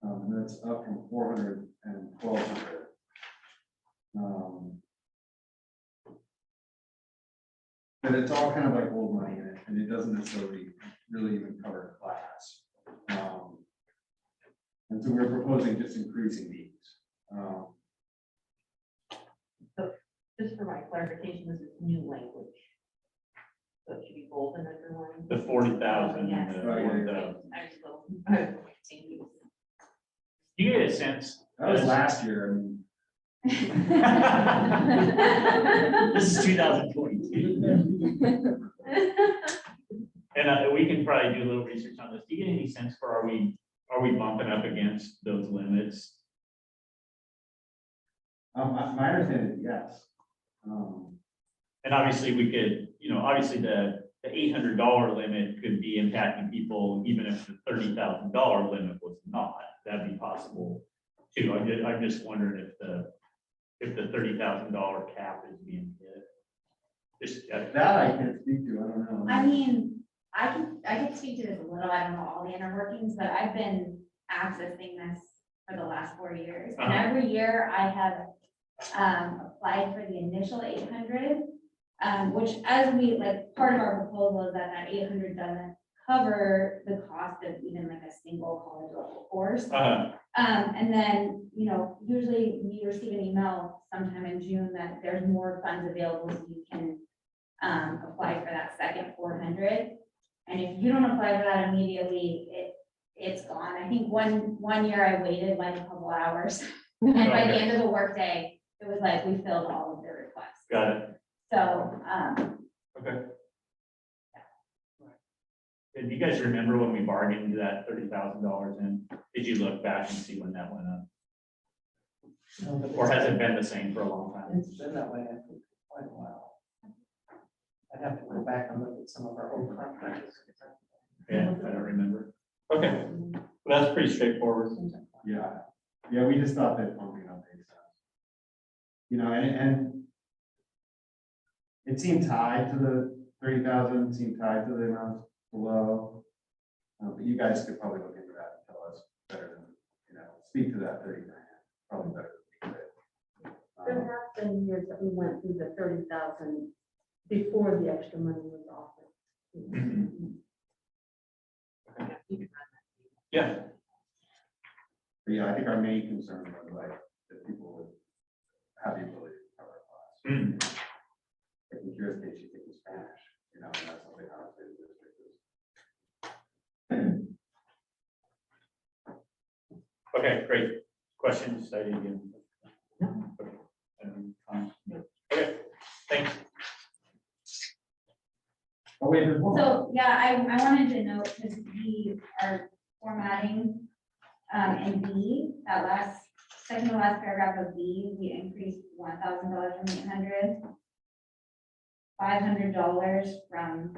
And that's up from $400 and $1,200. But it's all kind of like old money in it, and it doesn't necessarily really even cover class. And so we're proposing just increasing these. Just for my clarification, this is new language. So it should be bold and underlined. The 40,000 Yes. and the Right, yeah, 1,000. I just will- Thank you. You get a sense. That was last year. I mean, This is 2022. And we can probably do a little research on this. Do you get any sense for, are we bumping up against those limits? my understanding is yes. And obviously we could, obviously the $800 limit could be impacting people even if the $30,000 limit was not. That'd be possible too. I'm just wondering if the $30,000 cap is being hit. Just, That I can't speak to, I don't know. I mean, I can speak to this a little, I don't know all the inner workings, but I've been accessing this for the last 4 years. And Uh-huh. every year I have applied for the initial 800, which as we, like, part of our proposal is that 800 doesn't cover the cost of even like a single college level course. And then, usually we receive an email sometime in June that there's more funds available, so you can apply for that second 400. And if you don't apply for that immediately, it's gone. I think one year I waited like a couple hours, and by the end of the workday, it was like we filled all of the requests. got it. So, Okay. Do you guys remember when we bargained that $30,000 in? Did you look back and see when that went up? No, but Or has it been the same for a long time? It's been that way, I think, for quite a while. I'd have to go back and look at some of our old contracts. Yeah, I don't remember. Okay, well, that's pretty straightforward. Yeah, we just thought that bumping up makes sense. And it seemed tied to the 30,000, seemed tied to the amounts below. But you guys could probably look into that and tell us better than, speak to that 30 grand, probably better than me. There have been years that we went through the 30,000 before the extra money was offered. Mhm. Yeah, But yeah, I think our main concern was like that people would have the ability to cover a class. Mhm. Like in your case, you take Spanish, and that's something obviously the district is. Okay, great. Questions? I didn't get. Okay, thanks. Oh, wait, there's one. So, yeah, I wanted to note, because we are formatting, in B, that second to last paragraph of B, we increased $1,000 from 800, $500 from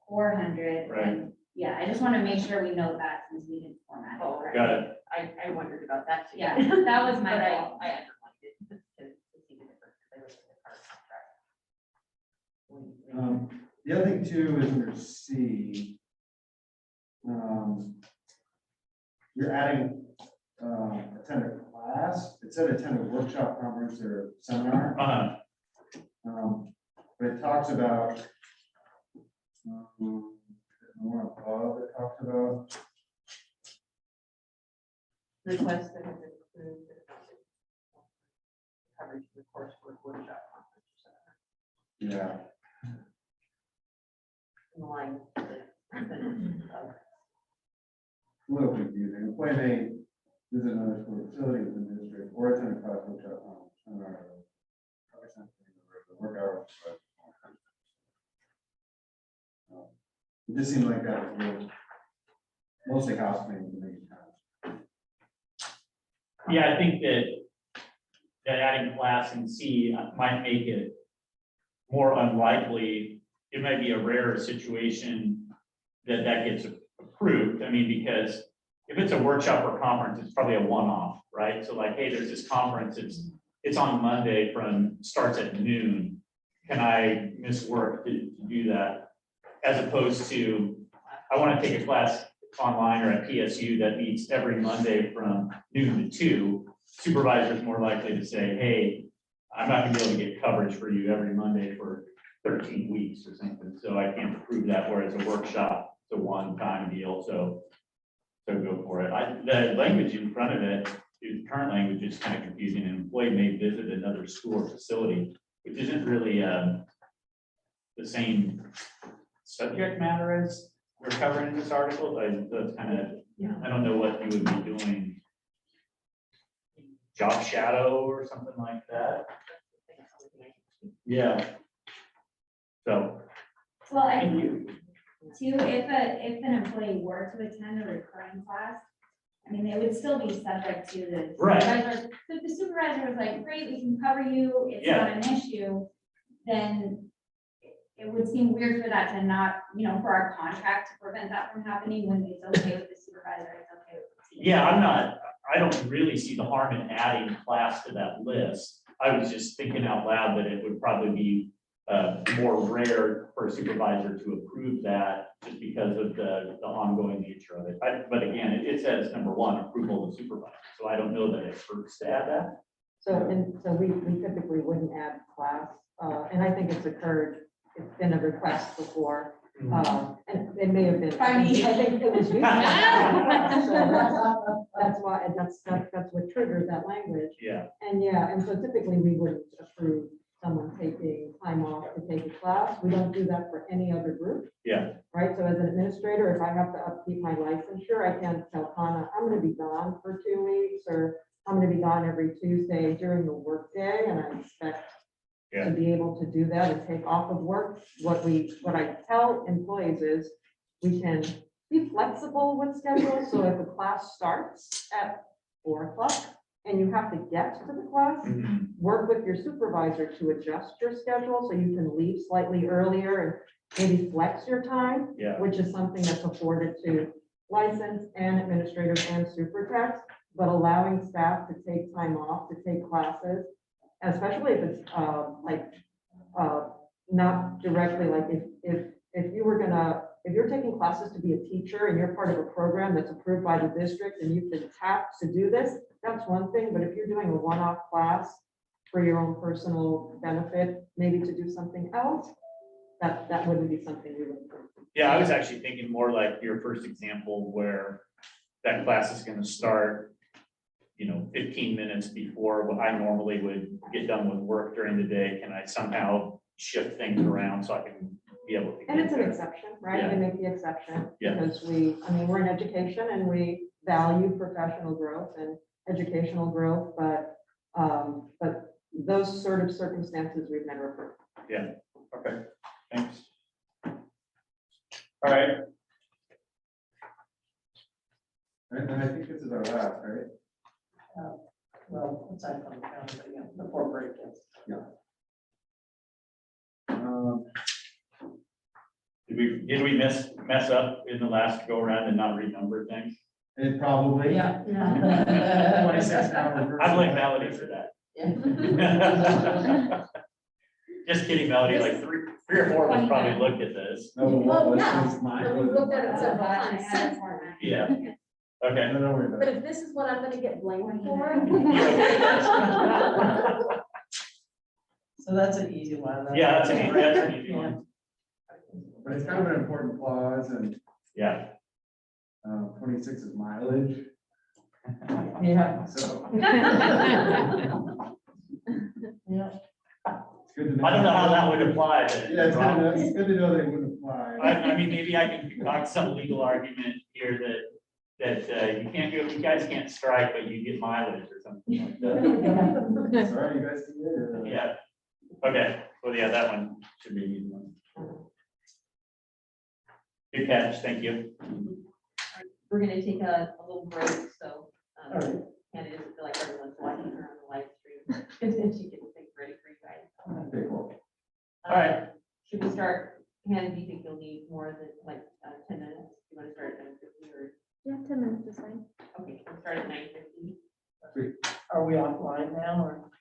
400. Right. And, yeah, I just want to make sure we note that since we didn't format it. Oh, correctly. Got it. I wondered about that too. Yeah, that was my But I fault. underlined it to see the difference, because I was in the car contract. The other thing too is under C. You're adding, attend a class, it said attend a workshop, conference, or seminar. But it talks about. More above, it talks about, Request that has approved coverage of the coursework workshop conference center. yeah, In the line. a little confusing. Employee may visit another school facility within the district or attend a class, workshop, seminar. Work hours. It just seemed like that was a little, mostly house things to make it kind Yeah, I think that adding class in C might make it more unlikely. It might be a rare situation that gets approved. I mean, because if it's a workshop or conference, it's probably a one-off, right? So like, hey, there's this conference, it's on Monday starts at noon. Can I miss work to do that? As opposed to, I want to take a class online or at PSU that meets every Monday from noon to 2. Supervisor's more likely to say, hey, I'm not gonna be able to get coverage for you every Monday for 13 weeks or something, so I can't approve that, whereas a workshop, it's a one-time deal, so go for it. The language in front of it, the current language is kind of confusing. An employee may visit another school or facility, which isn't really the same subject matter as we're covering in this article. That's kind of, I don't know what you would be doing. Job shadow or something like that. Yeah. So. Well, I think too, if an employee were to attend a recurring class, I mean, they would still be subject to the Right. supervisor. So if the supervisor was like, great, we can cover you, it's not an issue, then it would seem weird for that to not, for our contract to prevent that from happening when it's okay with the supervisor, it's okay with the team. Yeah, I don't really see the harm in adding class to that list. I was just thinking out loud that it would probably be more rare for a supervisor to approve that just because of the ongoing nature of it. But again, it says number 1, approval of the supervisor. So I don't know that it hurts to add that. So we typically wouldn't add class, and I think it's occurred, it's been a request before. And it may have been, I think it was used. So that's why, that's what triggered that language. Yeah. And so typically we wouldn't approve someone taking time off to take a class. We don't do that for any other group. Yeah. Right, so as an administrator, if I have to upkeep my licensure, I can't tell Hannah, I'm gonna be gone for 2 weeks, or I'm gonna be gone every Tuesday during the workday, and I expect to be able to do that and take off of work. What I tell employees is, we can be flexible with schedules, so if a class starts at 4 o'clock and you have to get to the class, work with your supervisor to adjust your schedule, so you can leave slightly earlier and maybe flex your time, which is something that's afforded to licensed and administrators and super techs, but allowing staff to take time off to take classes, especially if it's not directly, like if you're taking classes to be a teacher and you're part of a program that's approved by the district and you've been tapped to do this, that's one thing. But if you're doing a one-off class for your own personal benefit, maybe to do something else, that wouldn't be something we would approve. Yeah, I was actually thinking more like your first example where that class is going to start 15 minutes before what I normally would get done with work during the day. Can I somehow shift things around so I can be able to? And it's an exception, right? Yeah. We make the exception Yeah. because we're in education and we value professional growth and educational growth, but those sort of circumstances we've never approved. Yeah, okay, thanks. All right, And I think this is our last, right? Well, aside from the county, but yeah, before break, yes. Um, did we mess up in the last go around and not renumber things? It probably. Yeah. 26 hours. I blame Melody for that. Just kidding, Melody, like three or four of us probably looked at this. No, but Oh, what yeah. was mine? And we've looked at it several I times had since. more than Yeah, okay. No, don't worry But about it. if this is what I'm gonna get blamed for. So that's an easy one. Yeah, that's an easy one. But it's kind of an important clause and Yeah, 26 is mileage, Yeah, so yeah. it's good to know. I don't know how that would apply. to- Yeah, it's good to know that it wouldn't apply. I mean, maybe I can concoct some legal argument here that you can't go, you guys can't strike, but you get mileage or something like that. Sorry, you guys did it. Yeah, okay, well, yeah, that one should be an easy one. Good catch, thank you. We're gonna take a little break, so, All right. Hannah doesn't feel like everyone's watching her on the live stream, and then she can think ready for you guys. Okay, cool. All right. Should we start, Hannah, do you think you'll need more than like 10 minutes? You wanna start at 9:50 or, Yeah, 10 minutes is fine. okay, we'll start at 9:50. Are we offline now or?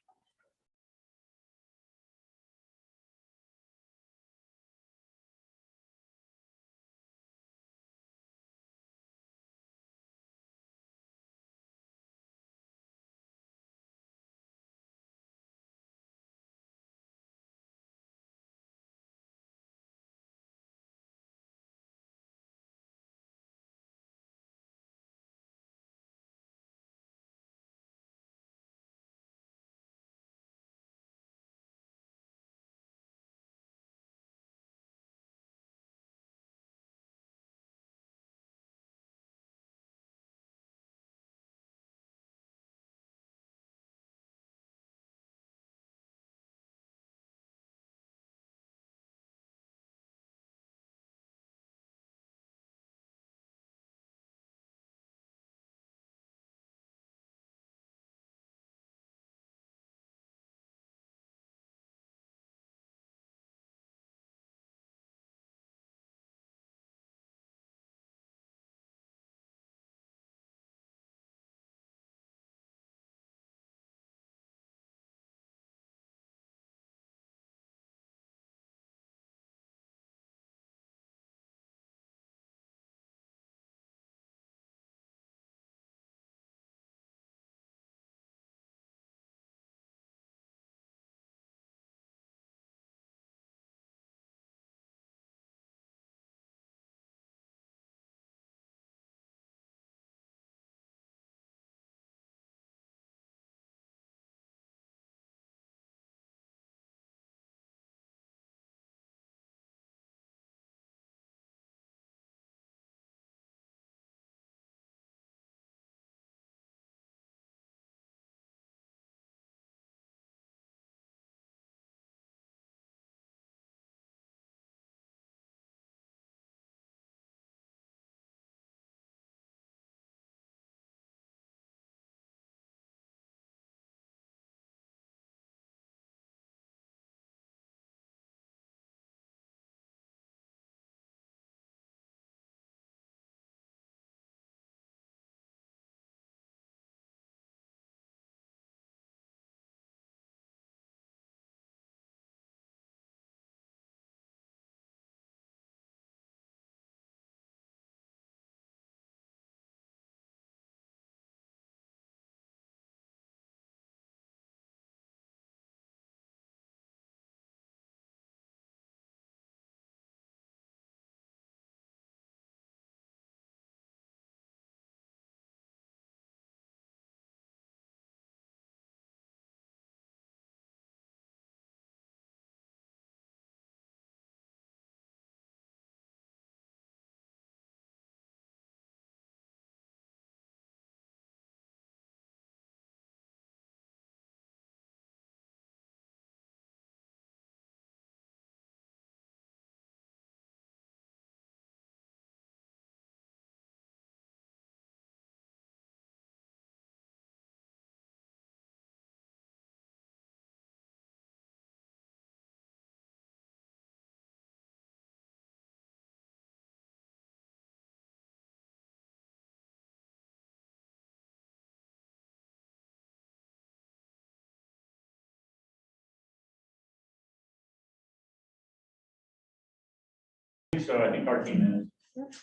So I think our team is.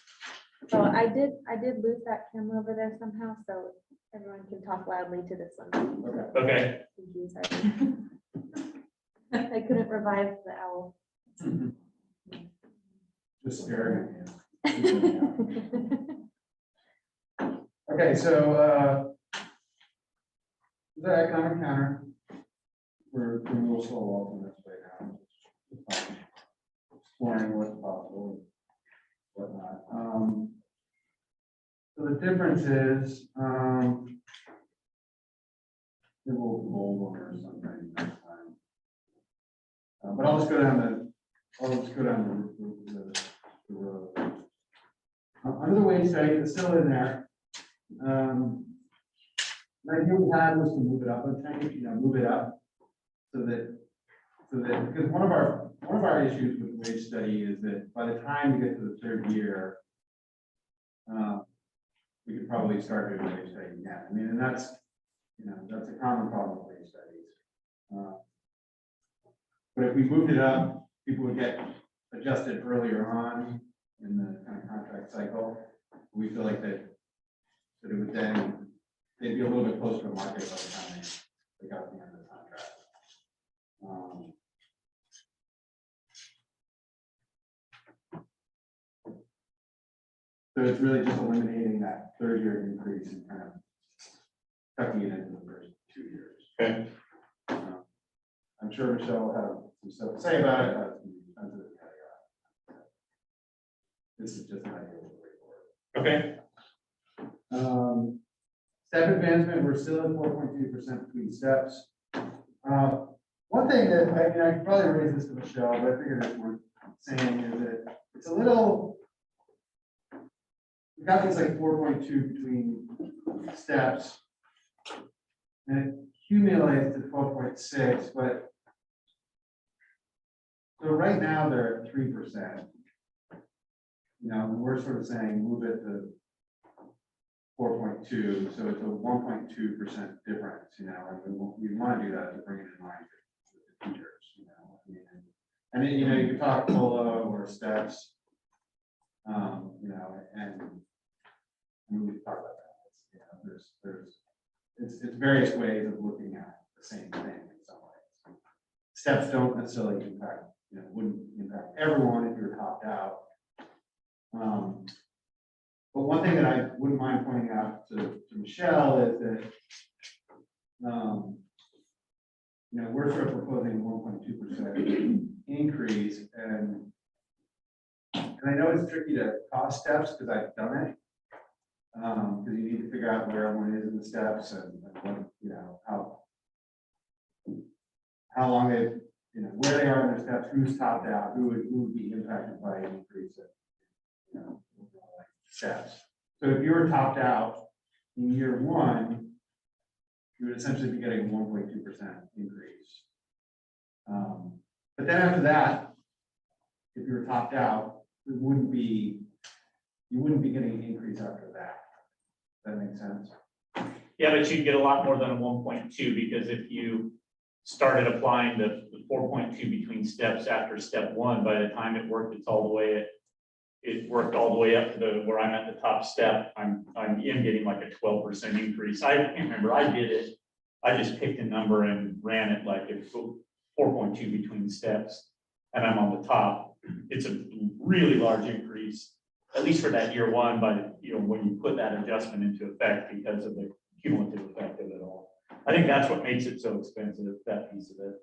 So I did lose that camera over there somehow, so everyone can talk loudly to this one. Okay, Thank you, sorry. I couldn't revive the owl. Just staring at you. Okay, so, the economic counter, we're doing a little slow walk on this right now. Exploring what's possible, and whatnot. So the difference is, it will roll over sometime next time. But I'll just go down the road. Under the wage study, it's still in there. The idea we had was to move it up a tank, move it up so that, because one of our issues with the wage study is that by the time we get to the third year, we could probably start doing wage study again. I mean, and that's a common problem with wage studies. But if we moved it up, people would get adjusted earlier on in the kind of contract cycle. We feel like that it would then, they'd be a little bit closer to market by the time they got to the end of the contract. So it's really just eliminating that third year increase and kind of tucking it into the first 2 years. okay. I'm sure Michelle will have some stuff to say about it. Has some sensitive caveat. This is just an idea of the way forward. Okay, Step advancement, we're still at 4.2% between steps. One thing that, I could probably raise this to Michelle, but I figured it's worth saying is that it's a little, we've got this like 4.2 between steps. And it accumulates to 12.6, but so right now they're at 3%. And we're sort of saying move it to 4.2, so it's a 1.2% difference, and we want to do that to bring it in line with the teachers, and then, you can talk COLA or steps, and we talk about that. It's various ways of looking at the same thing in some ways. Steps don't necessarily impact, wouldn't impact everyone if you're topped out. But one thing that I wouldn't mind pointing out to Michelle is that, we're sort of proposing 1.2% increase, and I know it's tricky to cost steps because I've done it. Because you need to figure out where everyone is in the steps and what, how long they, where they are in their steps, who's topped out, who would be impacted by an increase in, steps. So if you were topped out in year one, you would essentially be getting a 1.2% increase. But then after that, if you were topped out, you wouldn't be getting an increase after that. Does that make sense? yeah, but you'd get a lot more than a 1.2 because if you started applying the 4.2 between steps after step one, by the time it worked, it worked all the way up to where I'm at the top step. I'm getting like a 12% increase. I can't remember, I did it. I just picked a number and ran it like it's 4.2 between steps and I'm on the top. It's a really large increase, at least for that year one, but when you put that adjustment into effect because of the cumulative effect of it all. I think that's what makes it so expensive, that piece of it.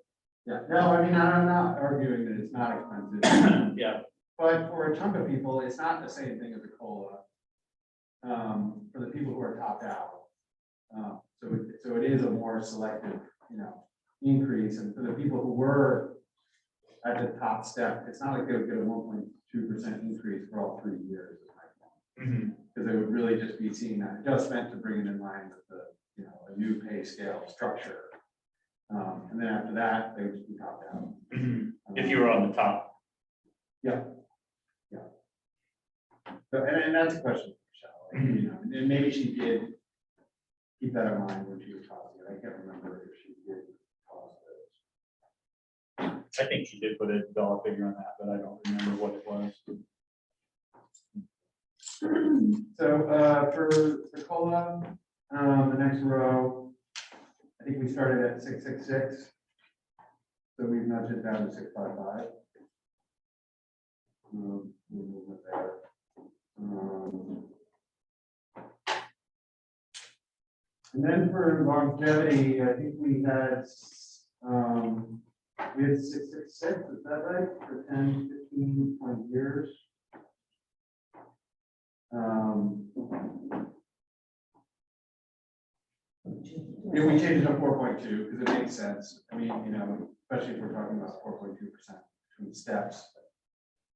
Yeah, no, I'm not arguing that it's not expensive. Yeah. But for a chunk of people, it's not the same thing as a COLA. For the people who are topped out. So it is a more selective, increase. And for the people who were at the top step, it's not like they would get a 1.2% increase for all 3 years. Because they would really just be seeing that adjustment to bring it in line with the, a new pay scale structure. And then after that, they would just be topped out. If you were on the top. Yeah. So, and that's a question for Michelle, and maybe she did keep that in mind when she was talking. I can't remember if she did cost those. I think she did put a dollar figure on that, but I don't remember what it was. So, for the COLA, the next row, I think we started at 666. So we've nudged it down to 655. We'll move with that. And then for longevity, I think we had 666, is that right? For 10, 15, 20 years. Yeah, we changed it to 4.2 because it makes sense. I mean, you know, especially if we're talking about 4.2% between steps,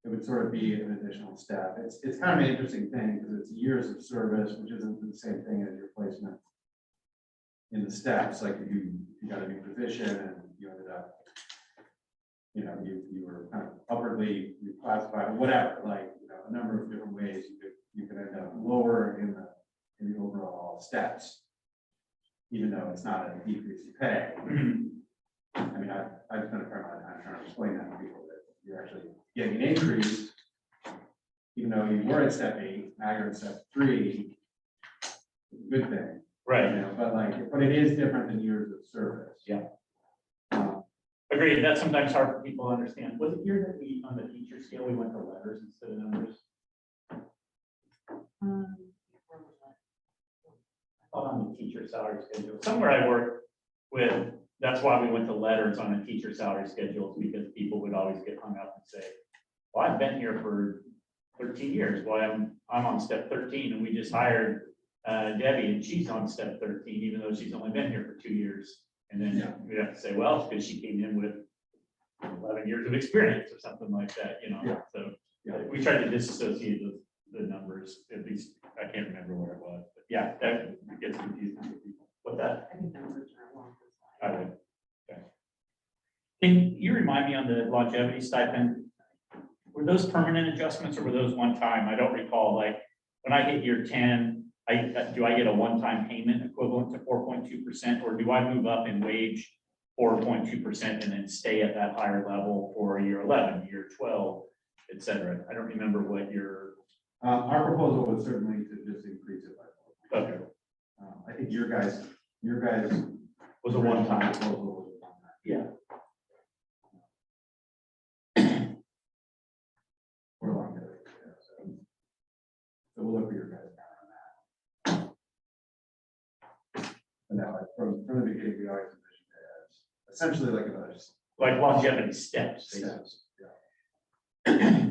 it would sort of be an additional step. It's kind of an interesting thing because it's years of service, which isn't the same thing as your placement in the steps. Like if you got a new position and you ended up, you know, you were kind of upwardly reclassified or whatever, like, you know, a number of different ways you could end up lower in the overall steps, even though it's not a decrease in pay. I mean, I've spent a fair amount of time trying to explain that to people, that you're actually getting an increase, even though you were at step 8, now you're at step 3, it's a good thing. Right. You know, but it is different than years of service. Yeah. Agreed, that's sometimes hard for people to understand. Was it here that we, on the teacher scale, we went to letters instead of numbers? I thought on the teacher salary schedule, somewhere I worked with, that's why we went to letters on the teacher salary schedules, because people would always get hung up and say, well, I've been here for 13 years, well, I'm on step 13, and we just hired Debbie, and she's on step 13, even though she's only been here for 2 years. And then we'd have to say, well, it's because she came in with 11 years of experience or something like that, you know, Yeah. so we tried to disassociate the numbers, at least, I can't remember where it was, but yeah, that gets confusing for people. What that? I think numbers are along this I line. would. Okay. Can you remind me on the longevity stipend? Were those permanent adjustments or were those one time? I don't recall, like, when I hit year 10, do I get a one-time payment equivalent to 4.2%, or do I move up in wage 4.2% and then stay at that higher level for year 11, year 12, et cetera? I don't remember what your. Our proposal was certainly to just increase it by 4. Okay. I think your guys Was a one-time. proposal was a one-time. Yeah. Or longevity, yeah, so we'll look for your guys' count on that. And now, like, from the beginning, we always envisioned it as essentially like a Like longevity steps. basically. steps, yeah.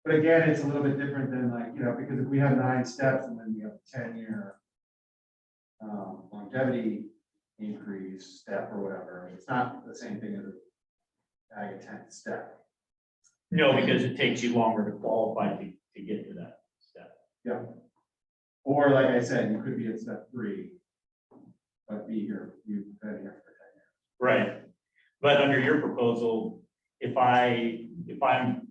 But again, it's a little bit different than, like, you know, because if we have 9 steps and then we have a 10-year longevity increase step or whatever, it's not the same thing as a 10th step. No, because it takes you longer to qualify to get to that step. Yeah. Or like I said, you could be at step 3, but you've been here for 10 years. Right. But under your proposal, if I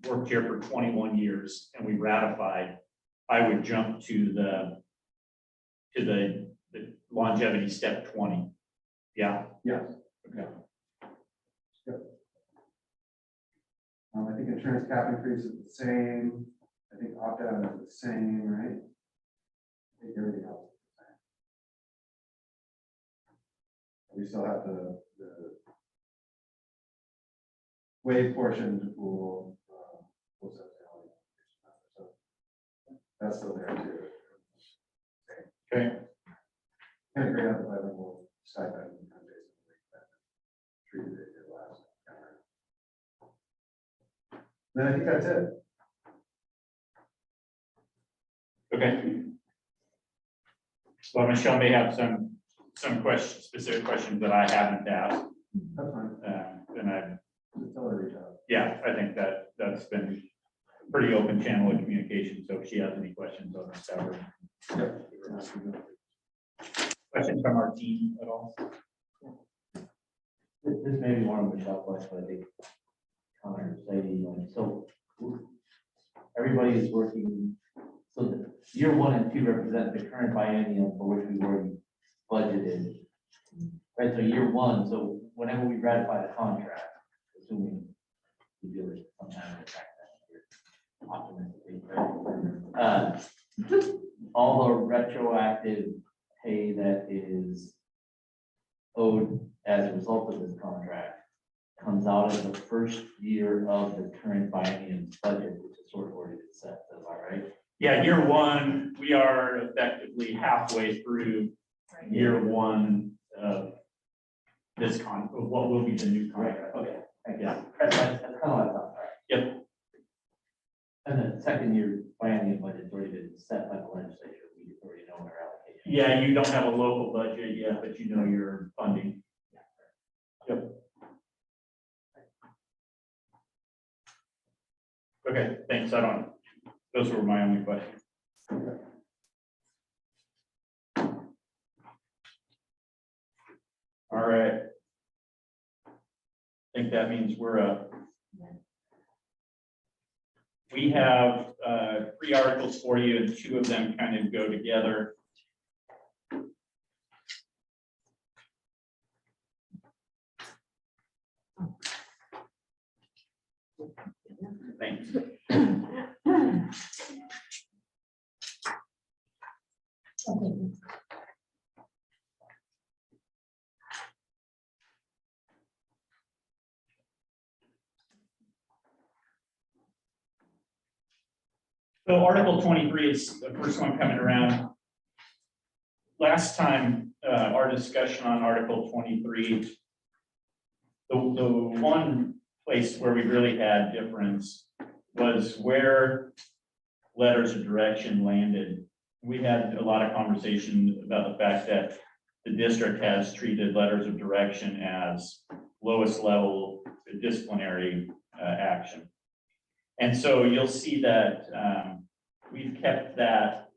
worked here for 21 years and we ratified, I would jump to the longevity step 20. Yeah. Yes. Okay. I think insurance cap increase is the same. I think opt-out is the same, right? I think everything else is the same. We still have the wave portion to pool. So that's still there too. Okay. Kind of great out the bilingual stipend. Treated it your last. Then I think that's it. Okay. Well, Michelle may have some questions, specific questions that I haven't asked. That's fine. And Just tell her to reach out. yeah, I think that's been a pretty open channel of communication. So if she has any questions, I'll just have her. Yep. Questions from our team at all? This may be more of a Michelle question, but I think Connor say, so everybody is working, so the year 1 and 2 represent the current biennium for which we've already budgeted. Right, so year 1, so whenever we ratify the contract, assuming we do it sometime in the back that year, optimistically, right? all the retroactive pay that is owed as a result of this contract comes out of the first year of the current biennium's budget, which is sort of already been set, is that right? Yeah, year one, we are effectively halfway through year one of of what will be the new contract. Okay. Yeah. That's kind of what I thought, right? Yep. And the second year biennium budget's already been set by the legislature, we already know our allocation. Yeah, you don't have a local budget yet, but you know your funding. Yep. Okay, thanks. Those were my only questions. All right. I think that means we're up. We have 3 articles for you, and 2 of them kind of go together. Thanks. So Article 23 is the first one coming around. Last time, our discussion on Article 23, the one place where we really had difference was where letters of direction landed. We had a lot of conversation about the fact that the district has treated letters of direction as lowest level disciplinary action. And so you'll see that we've kept that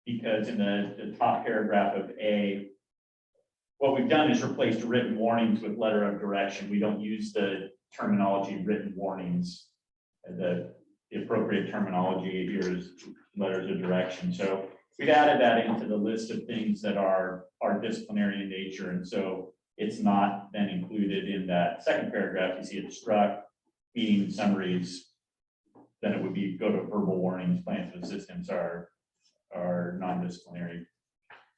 because in the top paragraph of A, what we've done is replaced written warnings with letter of direction. We don't use the terminology written warnings. The appropriate terminology here is letters of direction. So we've added that into the list of things that are disciplinary in nature. And so it's not then included in that second paragraph. You see it struck, meeting summaries, then it would be go to verbal warnings, plans of assistance are non-disciplinary.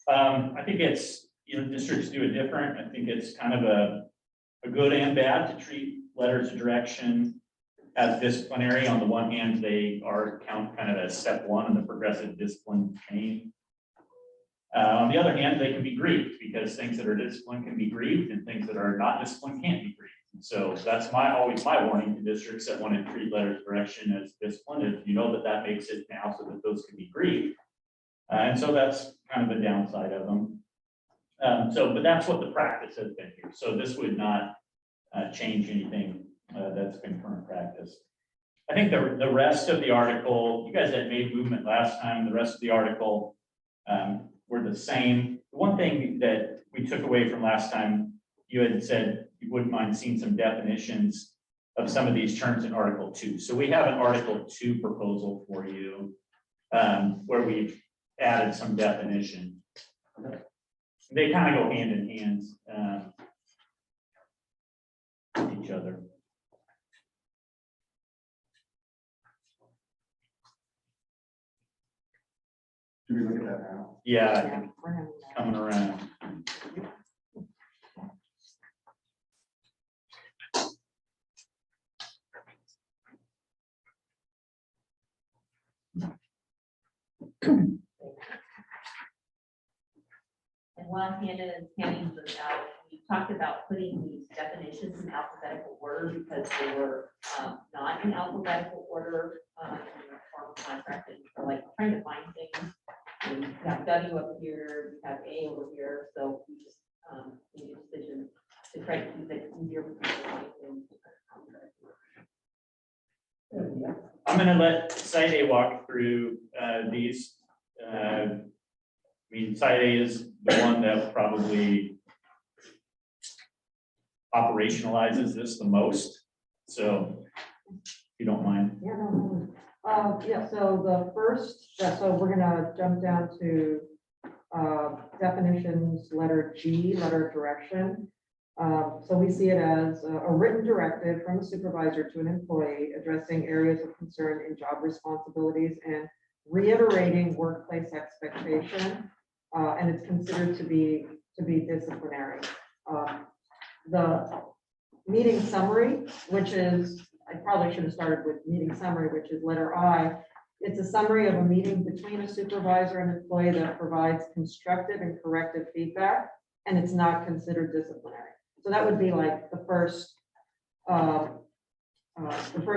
I think it's, districts do it different. I think it's kind of a good and bad to treat letters of direction as disciplinary. On the one hand, they are count kind of as step 1 in the progressive discipline chain. On the other hand, they can be grieved because things that are disciplined can be grieved and things that are not disciplined can't be grieved. And so that's always my warning to districts that want to treat letters of direction as disciplined. If you know that makes it now so that those can be grieved. And so that's kind of a downside of them. But that's what the practice has been here. So this would not change anything that's been current practice. I think the rest of the article, you guys had made movement last time. The rest of the article were the same. The one thing that we took away from last time, you had said you wouldn't mind seeing some definitions of some of these terms in Article 2. So we have an Article 2 proposal for you where we've added some definition. They kind of go hand in hand with each other. Should we look at that now? Yeah, I think coming around. And while Hannah is handing this out, we talked about putting these definitions in alphabetical order because they were not in alphabetical order in the formal contract. And so like trying to find things. And we have W up here, we have A over here, so we just made a decision to try to keep it easier for people to find things. I'm going to let Site A walk through these. I mean, Site A is the one that probably operationalizes this the most. So if you don't mind. Yeah, no, yeah, so the first, so we're gonna jump down to definitions, letter G, letter of direction. So we see it as a written directive from a supervisor to an employee addressing areas of concern in job responsibilities and reiterating workplace expectation. And it's considered to be disciplinary. The meeting summary, which is, I probably should have started with meeting summary, which is letter I. It's a summary of a meeting between a supervisor and employee that provides constructive and corrective feedback, and it's not considered disciplinary. So that would be like the first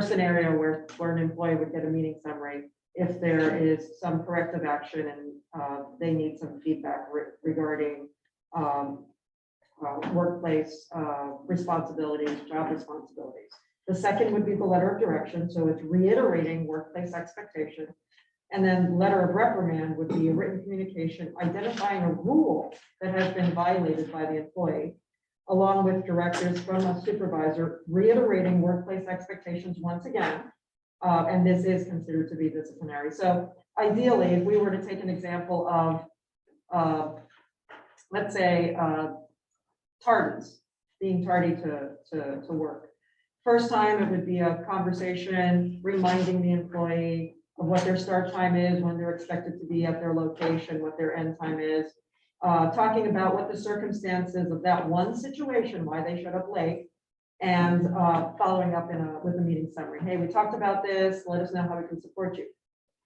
scenario where an employee would get a meeting summary if there is some corrective action and they need some feedback regarding workplace responsibilities, job responsibilities. The second would be the letter of direction, so it's reiterating workplace expectation. And then letter of reprimand would be a written communication identifying a rule that has been violated by the employee, along with directives from a supervisor reiterating workplace expectations once again. And this is considered to be disciplinary. So ideally, if we were to take an example of, let's say, tardiness, being tardy to work. First time, it would be a conversation reminding the employee of what their start time is, when they're expected to be at their location, what their end time is. Talking about what the circumstances of that one situation, why they showed up late, and following up with a meeting summary. Hey, we talked about this, let us know how we can support you.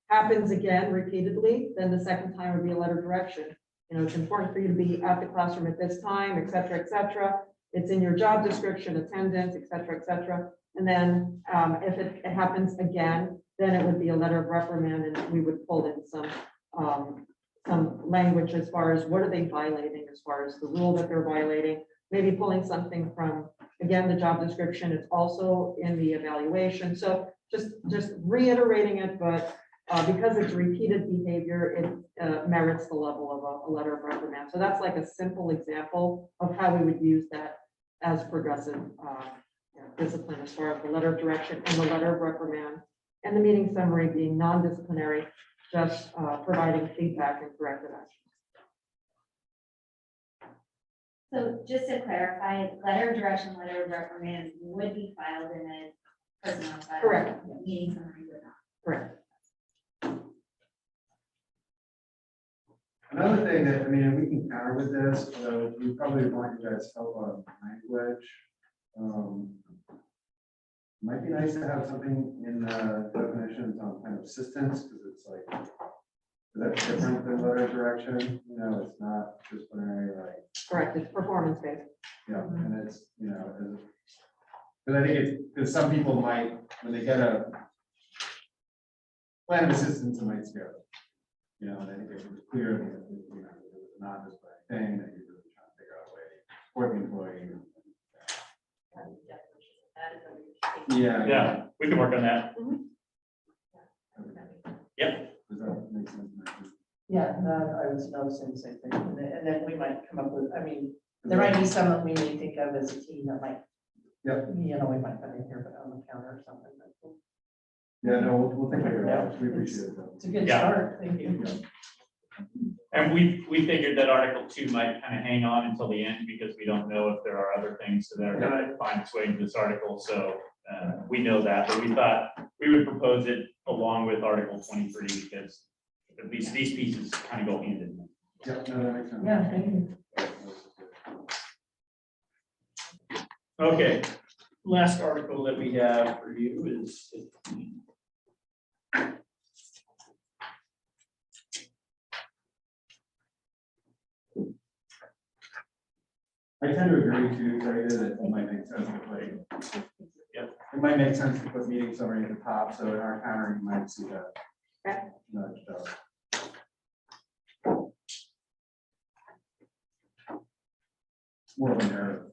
Happens again repeatedly, then the second time would be a letter of direction. You know, it's important for you to be at the classroom at this time, et cetera, et cetera. It's in your job description, attendance, et cetera, et cetera. And then if it happens again, then it would be a letter of reprimand, and we would pull in some language as far as what are they violating, as far as the rule that they're violating, maybe pulling something from, again, the job description. It's also in the evaluation. So just reiterating it, but because it's repeated behavior, it merits the level of a letter of reprimand. So that's like a simple example of how we would use that as progressive discipline, as far as the letter of direction and the letter of reprimand, and the meeting summary being non-disciplinary, just providing feedback and corrective action. So just to clarify, letter of direction, letter of reprimand would be filed in a personnel file. Correct. Meeting summary would not. Correct. Another thing that, I mean, we can counter with this, we probably want you guys help on language. Might be nice to have something in the definitions on kind of assistance, because it's like, that's different than letter of direction, you know, it's not disciplinary, like, Correct. It's performance based. yeah, and it's, you know, because I think it's, because some people might, when they get a plan of assistance, it might scare them. You know, and I think it was clear that, you know, it was not just a thing that you're really trying to figure out a way to support the employee. Yeah. Yeah, we can work on that. Does that make sense? Yeah, no, I was noticing the same thing, and then we might come up with, I mean, there might be some that we may think of as a team that might, Yep. you know, we might put in here, but on the counter or something. But Yeah, no, we'll think of it out. We appreciate it though. it's a good Yeah. start, thank you. And we figured that Article 2 might kind of hang on until the end, because we don't know if there are other things that are gonna find its way into this article, so we know that, but we thought we would propose it along with Article 23, because at least these pieces kind of go hand in hand. Yep, no, that makes sense. Yeah, thank you. Okay, last article that we have for you is 15. I tend to agree too, because it might make sense to put. Yep. It might make sense to put meeting summary at the top, so in our counter, you might see that. Okay. Nudged up. More of a narrative.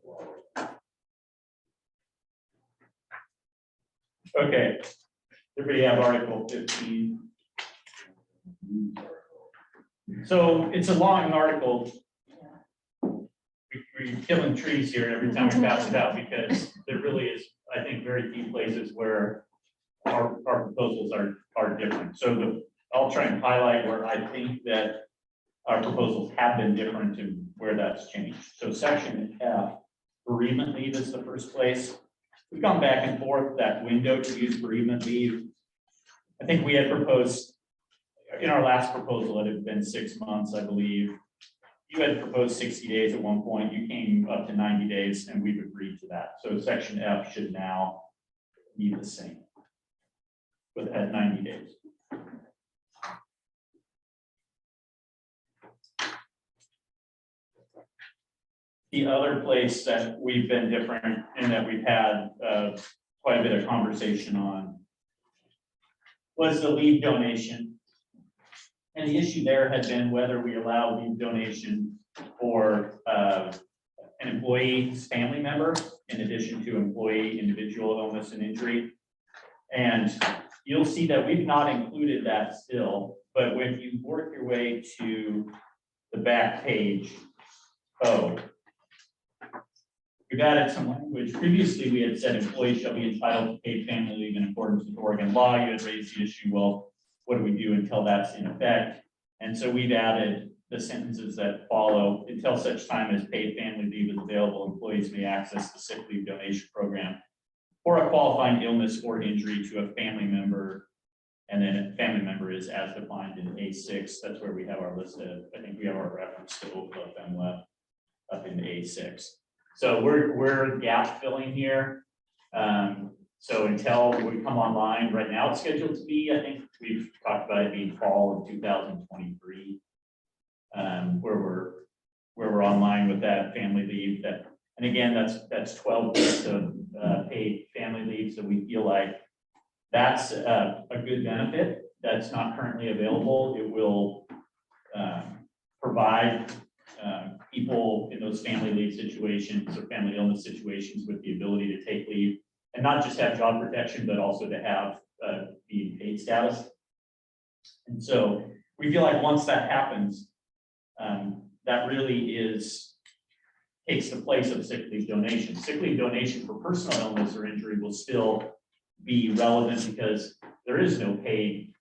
Okay, everybody have Article 15. So it's a long article. We're killing trees here every time we pass it out, because there really is, I think, very few places where our proposals are different. So I'll try and highlight where I think that our proposals have been different and where that's changed. So section F bereavement leave is the first place. We've gone back and forth that window to use bereavement leave. I think we had proposed, in our last proposal, it had been 6 months, I believe. You had proposed 60 days at one point, you came up to 90 days, and we've agreed to that. So section F should now be the same, but at 90 days. The other place that we've been different and that we've had quite a bit of conversation on was the leave donation. And the issue there had been whether we allow leave donation for an employee's family member in addition to employee individual illness and injury. And you'll see that we've not included that still, but when you work your way to the back page, we've added some language. Previously, we had said employees shall be entitled to paid family leave in accordance with Oregon law. You had raised the issue, well, what do we do until that's in effect? And so we've added the sentences that follow: until such time as paid family leave is available, employees may access the sick leave donation program for a qualifying illness or injury to a family member. And then a family member is as defined in A6. That's where we have our list of, I think we have our reference to OFMWeb up in A6. So we're gap filling here. So until we come online, right now it's scheduled to be, I think we've talked about it being fall of 2023, where we're online with that family leave. That, and again, that's 12 weeks of paid family leave. So we feel like that's a good benefit that's not currently available. It will provide people in those family leave situations or family illness situations with the ability to take leave and not just have job protection, but also to have being paid status. And so we feel like once that happens, that really takes the place of sick leave donation. Sick leave donation for personal illness or injury will still be relevant because there is no paid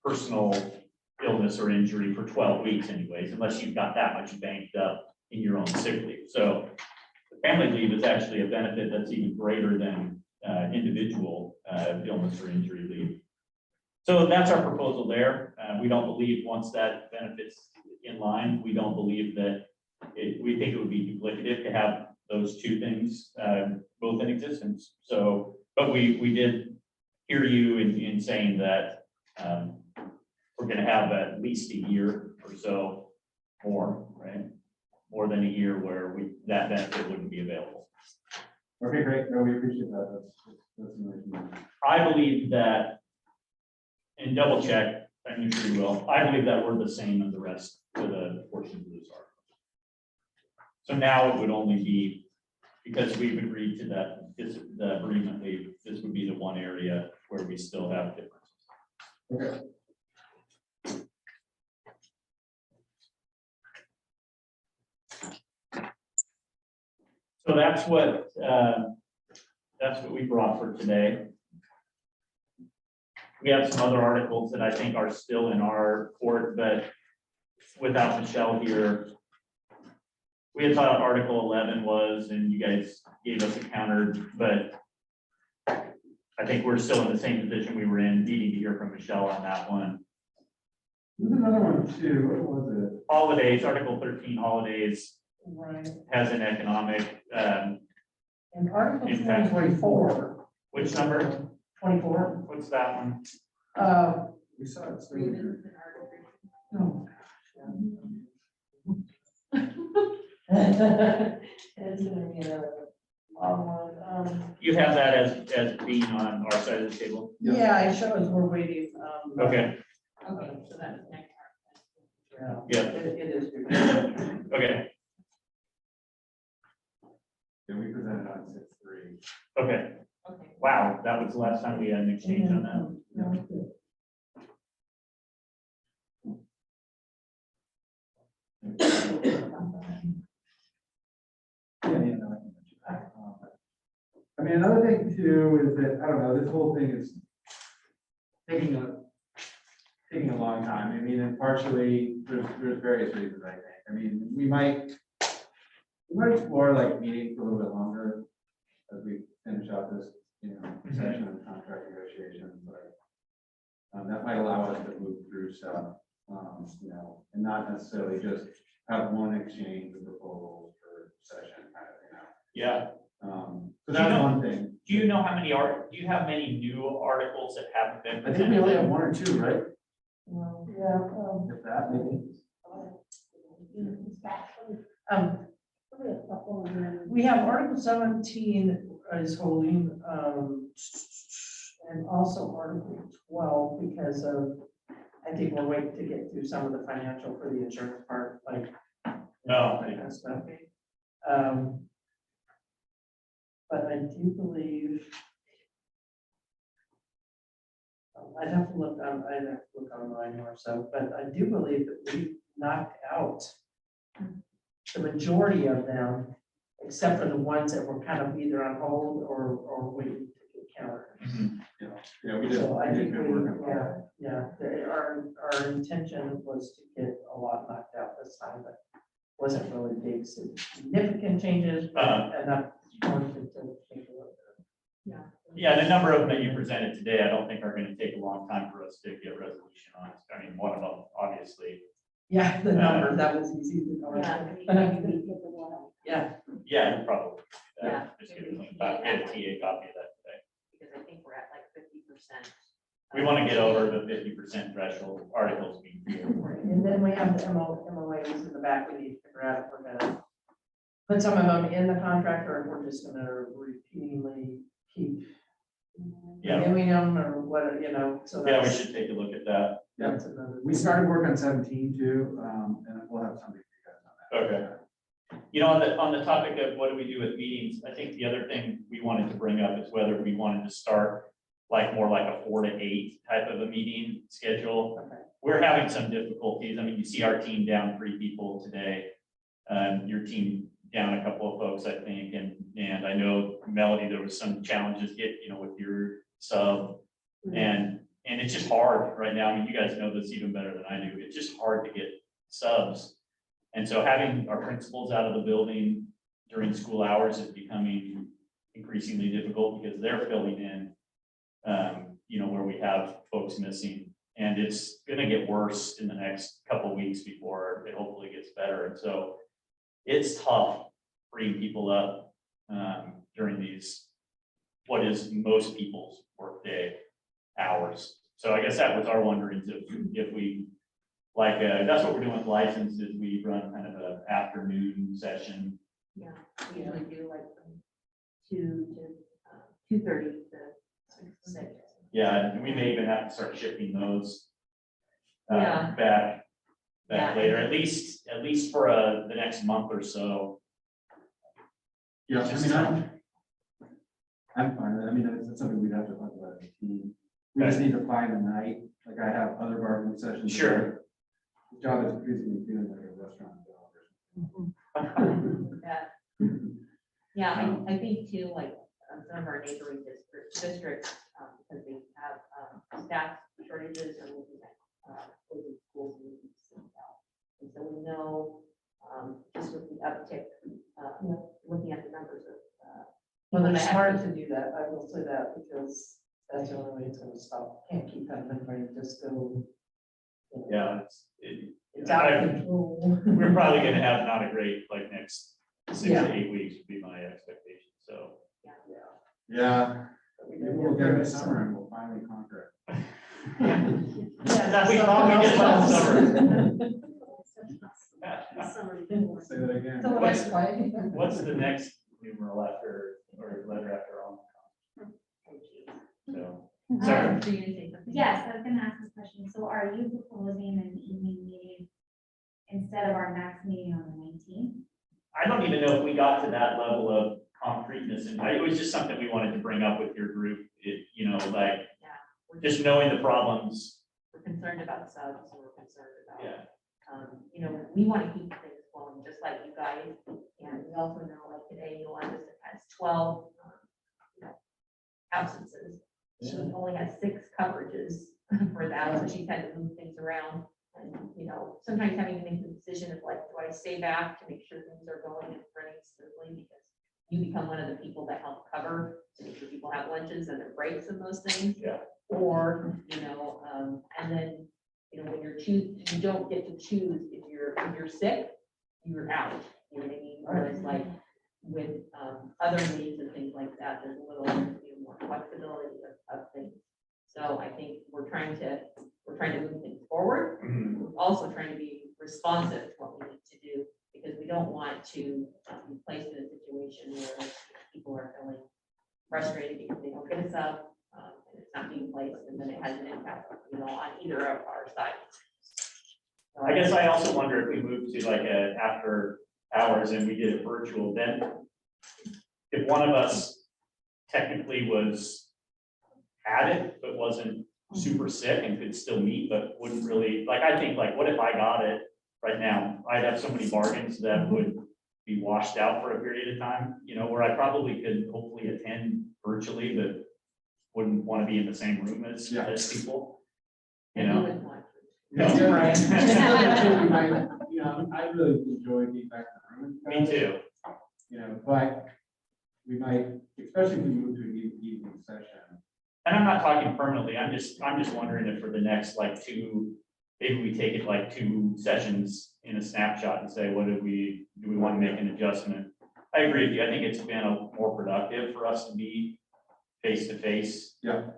personal illness or injury for 12 weeks anyways, unless you've got that much banked up in your own sick leave. So the family leave is actually a benefit that's even greater than individual illness or injury leave. So that's our proposal there. We don't believe once that benefit's in line, we don't believe that we think it would be duplicative to have those two things both in existence. So, but we did hear you in saying that we're going to have at least a year or so more, right? More than a year where that benefit wouldn't be available. Okay, great. No, we appreciate that. That's amazing. I believe that, and double check, I'm sure you will, I believe that we're the same as the rest of the portions of this article. So now it would only be, because we've agreed to that, the bereavement leave, this would be the one area where we still have differences. Okay. So that's what we brought for today. We have some other articles that I think are still in our court, but without Michelle here, we had thought Article 11 was, and you guys gave us a counter, but I think we're still in the same position we were in, needing to hear from Michelle on that one. There's another one too. What was it? Holidays, Article 13, holidays Right. has an economic, And Article In fact, 24. which number? 24. What's that one? We saw it. Still No. It's gonna be another long one. You have that as being on our side of the table? Yeah, it shows we're waiting. Okay, Okay, so that's next. yeah, It is. okay, Yeah, we presented on 6-3. okay. Okay. Wow, that was the last time we had an exchange on that. I mean, another thing too is that, I don't know, this whole thing is taking a long time. I mean, and partially, there's various reasons, I think. I mean, we might We might explore like meeting for a little bit longer as we finish out this, session of contract negotiations, like. That might allow us to move through stuff, and not necessarily just have one exchange of proposals per session kind of, Yeah. So that's one thing. Do you know how many do you have many new articles that haven't been I think we presented? only have one or two, right? Yeah. If that, maybe. Probably a couple, and then We have Article 17 is holding, and also Article 12 because of, I think we're waiting to get through some of the financial for the insurance part, like. No. That kind of stuff. But I do believe. I'd have to look online more so, but I do believe that we knocked out the majority of them, except for the ones that were kind of either on hold or waiting to get countered. Yeah, we did, So I we did think good we, work on that. our intention was to get a lot knocked out this time, but wasn't really big significant changes, but enough ones to take a look. Yeah, the number of them that you presented today, I don't think are gonna take a long time for us to get resolution on. I mean, one of them, obviously. Yeah, the number, that was easy to know. Yeah, Yeah, probably. Yeah. Just get a TA copy of that today. Because I think we're at like 50%. We wanna get over the 50% threshold articles being filled. and then we have the MOAs in the back, we need to figure out if we're gonna put some of them in the contract, or if we're just gonna repeatedly keep Yeah, doing them, or what, so yeah, we that's. should take a look at that. That's another. We started work on 17 too, and we'll have something for you guys on that. Okay. On the topic of what do we do with meetings, I think the other thing we wanted to bring up is whether we wanted to start more like a 4 to 8 type of a meeting schedule. Okay. We're having some difficulties. I mean, you see our team down 3 people today. Your team down a couple of folks, I think, and I know Melody, there was some challenges with your sub. And it's just hard right now. I mean, you guys know this even better than I do. It's just hard to get subs. And so having our principals out of the building during school hours is becoming increasingly difficult because they're filling in, where we have folks missing. And it's gonna get worse in the next couple of weeks before it hopefully gets better. And so it's tough freeing people up during these, what is most people's workday hours. So I guess that was our wondering if we, that's what we're doing with licenses, we run kind of an afternoon session. Yeah, we usually do like from 2 to 2:30 to 6. Yeah, and we may even have to start shifting those Yeah. back Yeah. later, at least for the next month or so. Yeah, Just I'm fine with it. I mean, that's something we'd have to talk about as a team. We just need to find a night, like I have other bargaining sessions. Sure. The job is increasingly feeling like a restaurant job. Yeah, I think too, like some of our neighboring districts, because they have staff shortages or looking at closing schools and moving things out. And so we know, just with the uptick, looking at the numbers of. Well, people it's that hard have- to do that, I will say that, because that's the only way it's gonna stop, can't keep everybody just go. Yeah, It's out of control. we're probably gonna have not a great, next 6 Yeah. to 8 weeks would be my expectation, so. Yeah, But we maybe did we'll get get through in it, the so- summer and we'll finally conquer it. Yeah, We thought we did last Say that again. Till the next fight. What's the next numeral after, or letter after all? So, sorry. Are you gonna say something? Yes, I was gonna ask this question. So are you proposing an evening meeting instead of our next meeting on the 19th? I don't even know if we got to that level of concreteness, and it was just something we wanted to bring up with your group, We're just knowing the problems. We're concerned about subs, and we're concerned about. Yeah. We want to keep things flowing, just like you guys, and we also know, like today, Yolanda has 12 absences. She only has 6 coverages for that, so she's had to move things around. And, sometimes having to make the decision of do I stay back to make sure things are going and running you become one of the people that help cover, to make sure people have lunches and their breaks and those things. Yeah. Or, and then, when you don't get to choose if you're sick, you're out, you know what I mean? Whereas like with, other leaves and things like that, there's a little, more flexibility of things. So I think we're trying to move things forward. We're also trying to be responsive to what we need to do, because we don't want to be placed in a situation where people are feeling frustrated because they don't get us up, and it's not being placed, and then it has an impact, on either of our sides. So I guess I also wonder if we move to like a after hours and we did it virtual, then if one of us technically had it, but wasn't super sick and could still meet, but wouldn't really, like, I think like, what if I got it right now? I'd have so many bargains that would be washed out for a period of time, where I probably could hopefully attend virtually, but wouldn't want to be in the same room as people, and you wouldn't want to. No, Right. right. I really enjoy being back in the room. Me too. But we might, especially if we move to an evening session. And I'm not talking permanently, I'm just wondering if for the next like maybe we take it like 2 sessions in a snapshot and say, do we want to make an adjustment? I agree with you, I think it's been more productive for us to be face to face. Yeah.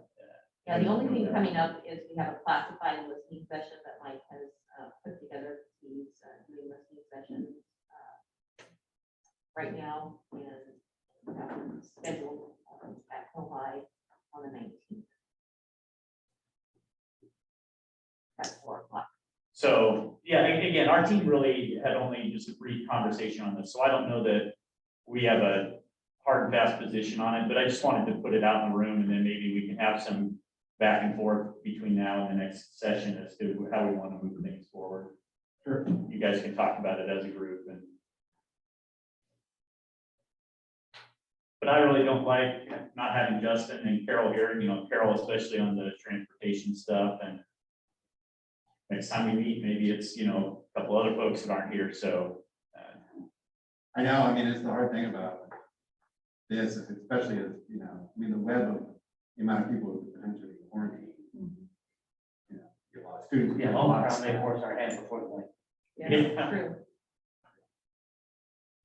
Yeah, the only thing coming up is we have a classified listening session that Mike has put together. He's doing listening sessions right now, and we have them scheduled at Kohai on the 19th. At 4:00. So, yeah, again, our team really had only just a brief conversation on this, so I don't know that we have a hard and fast position on it, but I just wanted to put it out in the room, and then maybe we can have some back and forth between now and the next session as to how we want to move things forward. Sure. You guys can talk about it as a group, but I really don't like not having Justin and Carol here, Carol especially on the transportation stuff, and next time we meet, maybe it's, a couple other folks that aren't here, so. I know, it's the hard thing about this, especially as, the web of the amount of people who potentially quarantine. Get a lot of students. Yeah, Omicron may force our hand before the point. Yeah, true.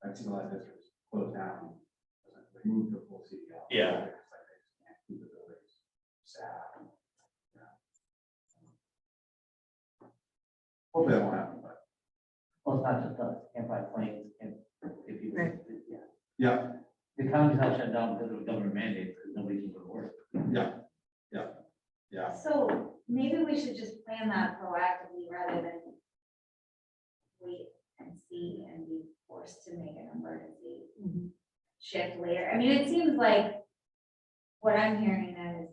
I've seen a lot of districts close down. They move to a full CDL. Yeah. It's like they just can't keep the buildings staffed. Hopefully that won't happen, but. Well, it's not just us, can't buy planes, can't, if you, Right. yeah. Yeah, The economy's not shut down because of a government mandate, because nobody can go to work. yeah. So maybe we should just plan that proactively rather than wait and see and be forced to make an emergency shift later. It seems like what I'm hearing is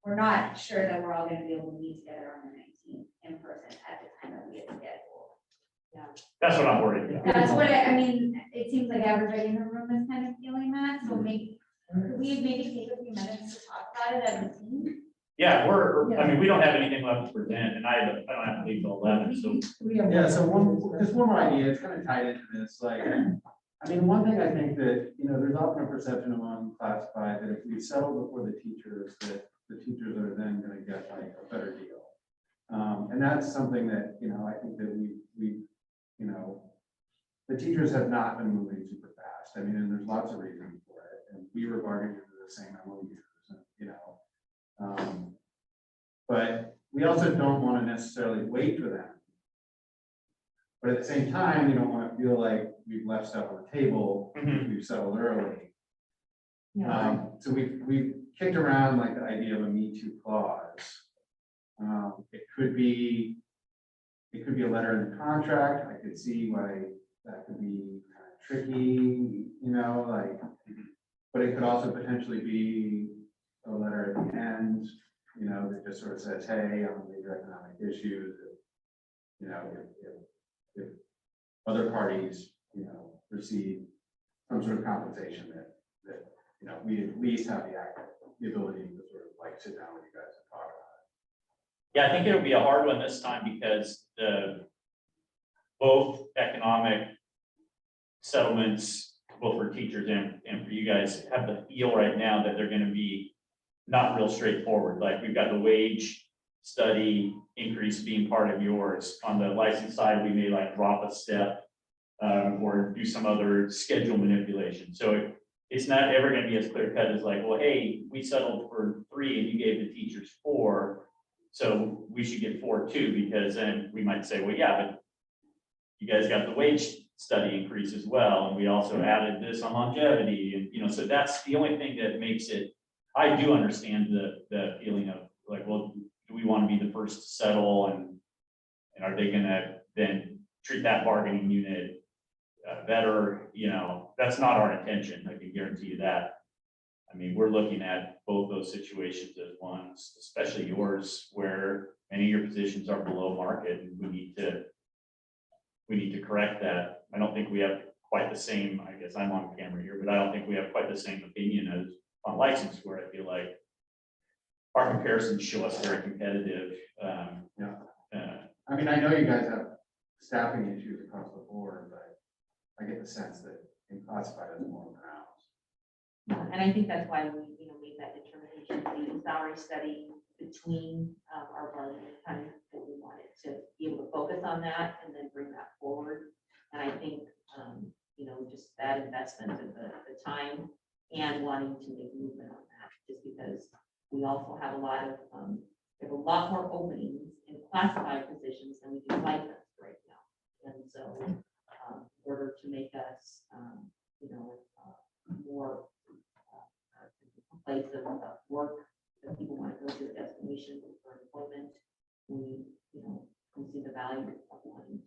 we're not sure that we're all gonna be able to meet together on the 19th in person at the time that we had scheduled. Yeah. That's what I'm worried about. That's what it seems like everybody in the room is kind of feeling that, so maybe, could we maybe take a few minutes to talk about it as a team? Yeah, we don't have anything left to present, and I don't have to leave till 11, so. Yeah, so just one more idea, it's kind of tied into this, like, one thing I think that, there's often a perception among classified that if we settle before the teachers, that the teachers are then gonna get like a better deal. And that's something that, I think that we, the teachers have not been moving super fast. And there's lots of reasons for it, and we were bargaining into the same MOUs, but we also don't want to necessarily wait for them. But at the same time, we don't want to feel like we've left stuff on the table, because we've settled early. So we've kicked around like the idea of a Me Too clause. It could be a letter in the contract. I could see why that could be kind of tricky, but it could also potentially be a letter at the end, that just sort of says, hey, on major economic issues, if other parties, receive some sort of compensation that we at least have the ability to sort of like sit down with you guys and talk about it. Yeah, I think it'll be a hard one this time because both economic settlements both for teachers and for you guys, have the feel right now that they're gonna be not real straightforward. Like, we've got the wage study increase being part of yours. On the license side, we may like drop a step or do some other schedule manipulation. So it's not ever gonna be as clear cut as like, well, hey, we settled for 3 and you gave the teachers 4. So we should get 4 too, because then we might say, well, yeah, but you guys got the wage study increase as well. And we also added this on longevity and, you know, so that's the only thing that makes it, I do understand the feeling of like, well, do we want to be the first to settle and are they gonna then treat that bargaining unit better? You know, that's not our intention. I can guarantee you that. I mean, we're looking at both those situations as ones, especially yours, where many of your positions are below market and we need to correct that. I don't think we have quite the same, I guess I'm on camera here, but I don't think we have quite the same opinion as on license, where I feel like our comparisons show us very competitive. I mean, I know you guys have staffing issues across the board, but I get the sense that in classified is more pronounced. And I think that's why we, you know, made that determination, the salary study between our bargaining time, that we wanted to be able to focus on that and then bring that forward. And I think, you know, just that investment of the time and wanting to make movement on that, just because we also have a lot of, we have a lot more openings in classified positions than we do licensed right now. And so, in order to make us, you know, more place of work that people want to go to a destination for employment, we, you know, we see the value of wanting to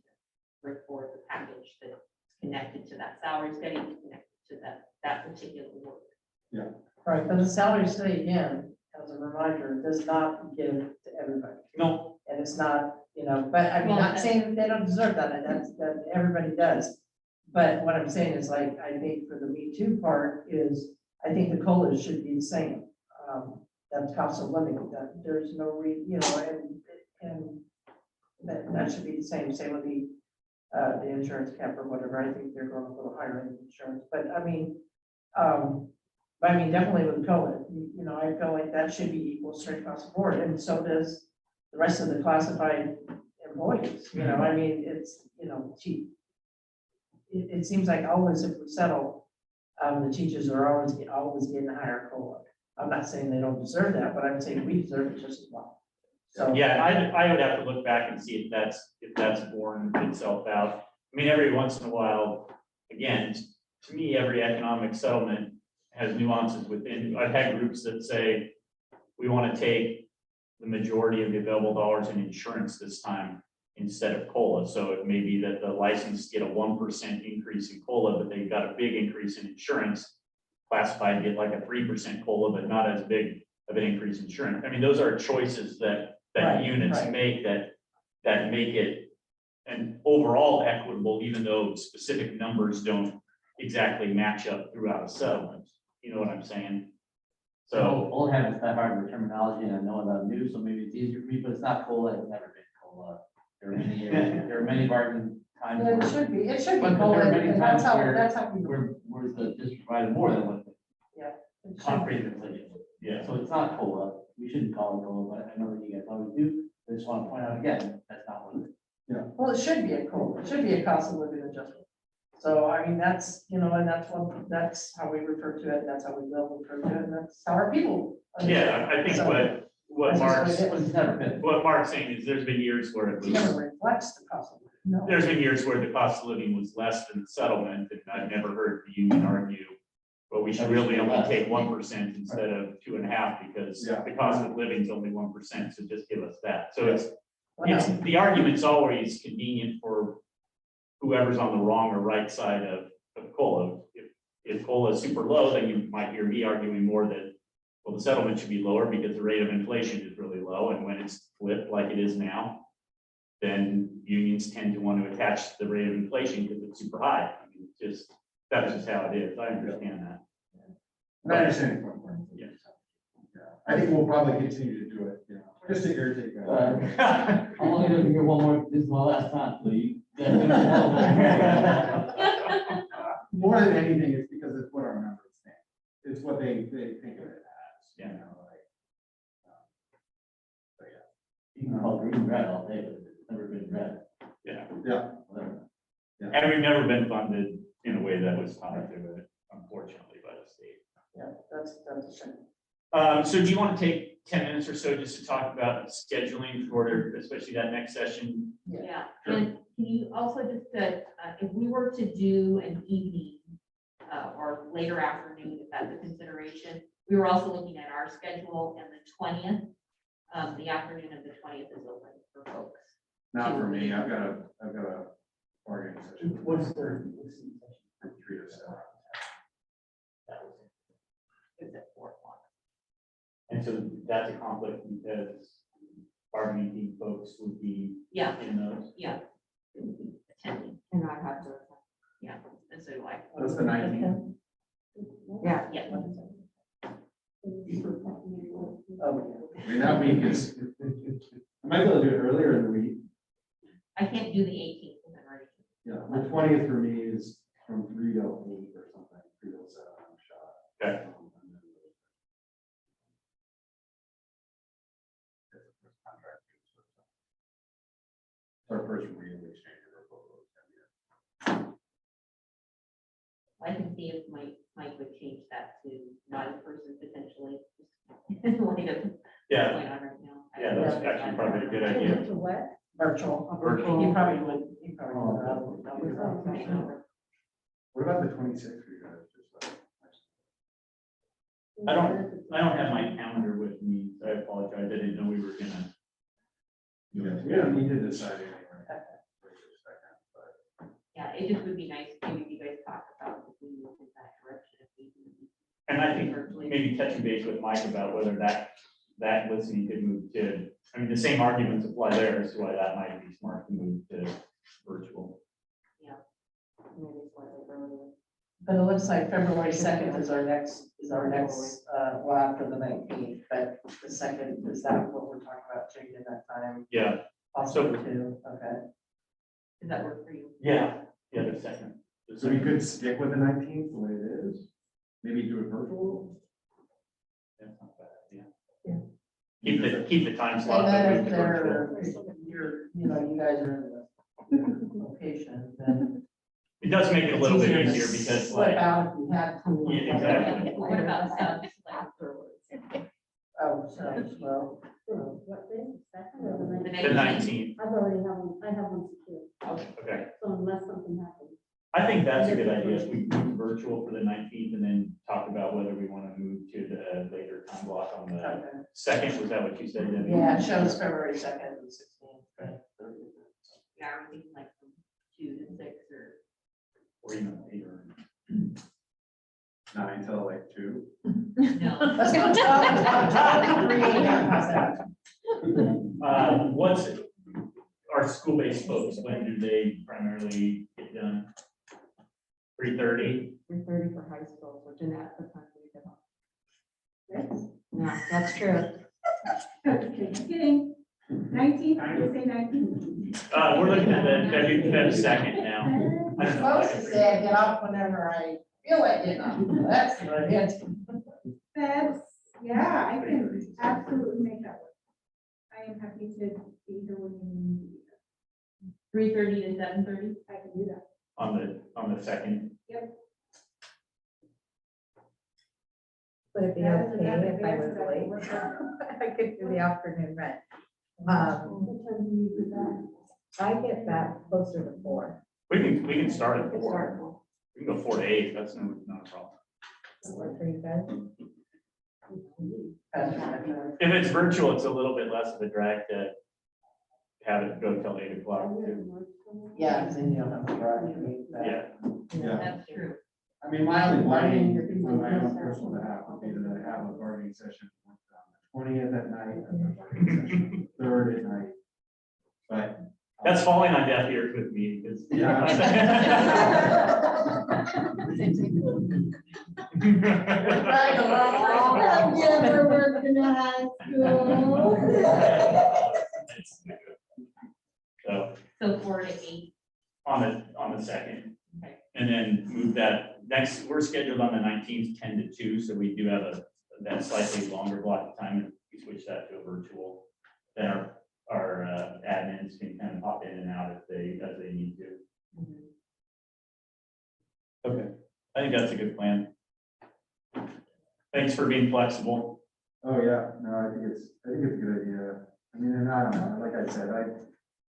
bring forward the package that's connected to that salary study, connected to that particular work. Right, but the salary study, again, as a reminder, does not give to everybody. No, And it's not, you know, but I mean, not saying that they don't deserve that, and that everybody does. But what I'm saying is like, I think for the Me Too part is, I think the COLAs should be the same. That's cost of living, that there's no you know, and that should be the same with the insurance cap or whatever. I think they're going a little higher in insurance, but I mean, definitely with COLA, you know, I feel like that should be equal straight across the board, and so does the rest of the classified employees. You know, I mean, it's, you know, it seems like always if we settle, the teachers are always getting a higher COLA. I'm not saying they don't deserve that, but I'm saying we deserve it just as well. So yeah, I would have to look back and see if that's borne itself out. I mean, every once in a while, again, to me, every economic settlement has nuances within. I've had groups that say, we want to take the majority of the available dollars in insurance this time instead of COLA. So it may be that the licensed get a 1% increase in COLA, but they've got a big increase in insurance. Classified get like a 3% COLA, but not as big of an increase in insurance. I mean, those are choices that Right, units right. make that make it an overall equitable, even though specific numbers don't exactly match up throughout a settlement. You know what I'm saying? So, old habits, that hard with terminology, and I know that I'm new, so maybe it's easier for me, but it's not COLA, it's never been COLA. There are many bargaining times. yeah, where- it should be. It should be But there COLA, are many and that's times how we. where the district provided more than what the it should concrete inflation. yeah. So it's not COLA, we shouldn't call it COLA, but I know that you guys always do, I just want to point out again, that's not what it is. Well, it should be a COLA. It should be a cost of living adjustment. So, I mean, that's, you know, and that's how we refer to it, that's how we will refer to it, and that's how our people. Yeah, I think So, what that's just Mark's, what it But is. it's never been. what Mark's saying is there's been years where it It never was, reflects the cost of living. No. there's been years where the cost of living was less than the settlement, and I've never heard the union argue, well, we should really only take 1% instead of 2.5%, because Yeah. the cost of living is only 1%, so just give us that. So Well, it's, no. the argument's always convenient for whoever's on the wrong or right side of COLA. If COLA is super low, then you might hear me arguing more that, well, the settlement should be lower because the rate of inflation is really low, and when it's flipped like it is now, then unions tend to want to attach the rate of inflation because it's super high. I mean, that's just how it is. I understand that. I understand. your point. Yeah. I think we'll probably continue to do it, you know, just to irritate guys. I'm only gonna be here one more, this is my last time, so you. More than anything, they think of it as, you Yeah. know, like. But You can call green red all day, but it's never been red. Yeah. Yeah. Whatever. And we've never been funded in a way that was tied to it, unfortunately, by the state. Yeah, that's a shame. So do you want to take 10 minutes or so just to talk about scheduling for, especially that next session? Yeah, Sure. and can you also just, if we were to do an evening, or later afternoon, if that's a consideration, we were also looking at our schedule, and the 20th, the afternoon of the 20th is open for folks. Not for me, I've got a bargaining session. What's the? From 3 to 7. It's at 4 o'clock. And so that's a conflict because bargaining team folks would be Yeah, in those. attending, And I have to, and so do I. That's the 19th. yeah. Yeah, Oh, I mean, that week is, I might be able to do it earlier in the week. I can't do the 18th, because I'm already. Yeah, the 20th for me is from 3 to 8 or something, 3 to 7, I'm shot. Okay. Our first real exchange of proposals. I can see if Mike would change that to not in person potentially. Like a- Yeah, going on right now. yeah, that's actually probably a good idea. To what? virtual. Virtual. You probably would. What about the 26th for you guys? Just I don't have my calendar with me, so I apologize. I didn't know we were gonna. we don't need to decide anyway. Yeah, it just would be nice, maybe if you guys talk about if we move in that direction. If we can- And I think maybe touching base with Mike about whether that listening could move to, I mean, the same arguments apply there as to why that might be smart to move to virtual. Maybe slightly earlier. But it looks like February 2nd is our next, well, after the 19th, but the 2nd, is that what we're talking about, changing that time? Yeah, Possibly too, okay. Does that work for you? yeah, the second. So we could stick with the 19th the way it is, maybe do it virtual. That's not bad, yeah. Yeah. Keep the time slot. And but then move if to virtual. you guys are in the location, then. It does make it a little bit it's easier to because slip like, out if you had to. Yeah, exactly. What about subs? Like, Afterwards. Oh, so, well, What day? Second or the The 19th? the 19th, I've already have one, I have one secured, okay. so unless something happens. I think that's a good idea. If we move virtual for the 19th and then talk about whether we want to move to the later time block on the okay. second. Was that what you said, Debbie? Yeah, it shows February 2nd and 16th. yeah, are we thinking like from 2 to 6 Or even later. 9 till like 2. or? No. Let's go 12 to 3. How's that? What's our school-based folks, when do they primarily get done? 3:30? 3:30 for high school, so Jeanette, what time do you get off? Yes. Yeah, that's true. Okay, just kidding. 19th, I would say 19th. We're looking at the February 2nd now. I I'm don't know. supposed to say I get off whenever I feel like getting off. That's what it is. That's, yeah, I can absolutely make that work. I am happy to be here when you need. 3:30 to 7:30? I can do that. On the second. Would it be That is okay another if I was advance that I late? work on. I could do the afternoon run. What time do you do that? I get back closer to 4. We can start at We could 4. start at 4. We can go 4 to 8. That's not a problem. Does that work for you guys? If it's virtual, it's a little bit less of a drag to have it go till 8 o'clock too. Yeah, because then you don't have to drive. Yeah. Yeah, That's true. I mean, my only warning on my own personal behalf would be that I have a bargaining session on the 20th at night, and a bargaining session 3rd at night. But. That's falling on deaf ears with me because. I've never worked in a high school. So So 4 to 8. on the second, Okay. and then move that we're scheduled on the 19th, 10 to 2, so we do have that slightly longer block of time. If we switch that to a virtual, then our admins can kind of pop in and out as they need to. Okay, I think that's a good plan. Thanks for being flexible. Oh, yeah, no, I think it's a good idea. I mean, and I don't know, like I said,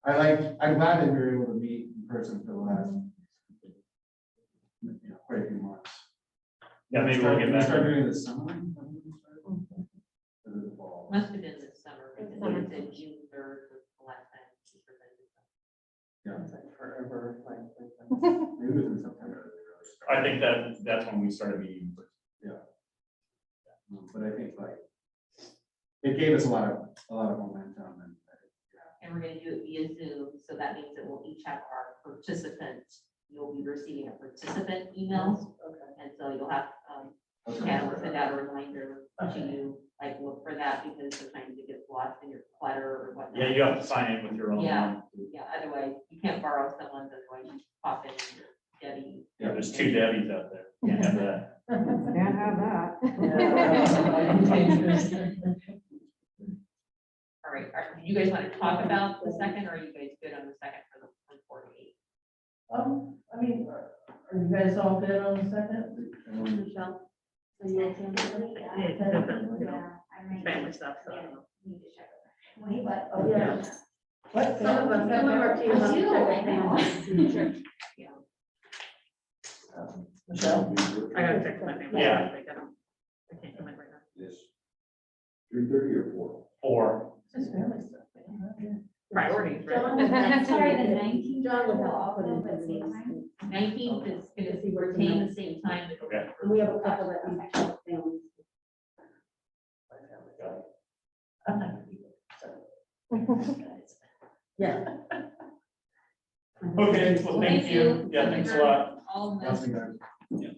I'm glad that we were able to meet in person for the last, quite a few months. Yeah, maybe we'll get We back. start doing this summer. Or the fall? Must have been this summer, because it was in June 3rd was the last time she presented. It's like forever, like. Maybe it was in September. that they really started. I think that's when we started meeting. But I think like, it gave us a lot of momentum and. And we're gonna do it via Zoom, so that means that we'll each have our participants, you'll be receiving a participant email, Okay. and so you'll have, Okay. Hannah will send out a reminder to you, like, look for that, because sometimes it gets lost in your clutter or whatnot. Yeah, you have to sign in with your own. Yeah. Yeah, otherwise, you can't borrow someone's, otherwise you pop in your Debbie. Yeah, there's 2 Debbies out there. Can't have that. Can't have that. All right, do you guys want to talk about the second, or are you guys good on the second for the 4 to 8? I mean, are you guys all good on the second? Michelle, are you okay with it? Yeah, I might. Family stuff, so. Yeah, need to check with my family, but. Oh, yeah. What? Some of our team. I do, I know. Michelle? I gotta check with my family. Yeah. I can't come in right now. Yes. 3:30 or 4? 4. Just family stuff. Man. Priorities, John, right? Sorry, the 19th. John would have to will put also, in but his same notes. time. 19th is gonna retain the same time. that Okay. And we have a couple that need to check families. My family. Got it. I'm not gonna be there, so. Yeah. Okay, well, thank you. Yeah, thanks a lot. All of That's this. the guys.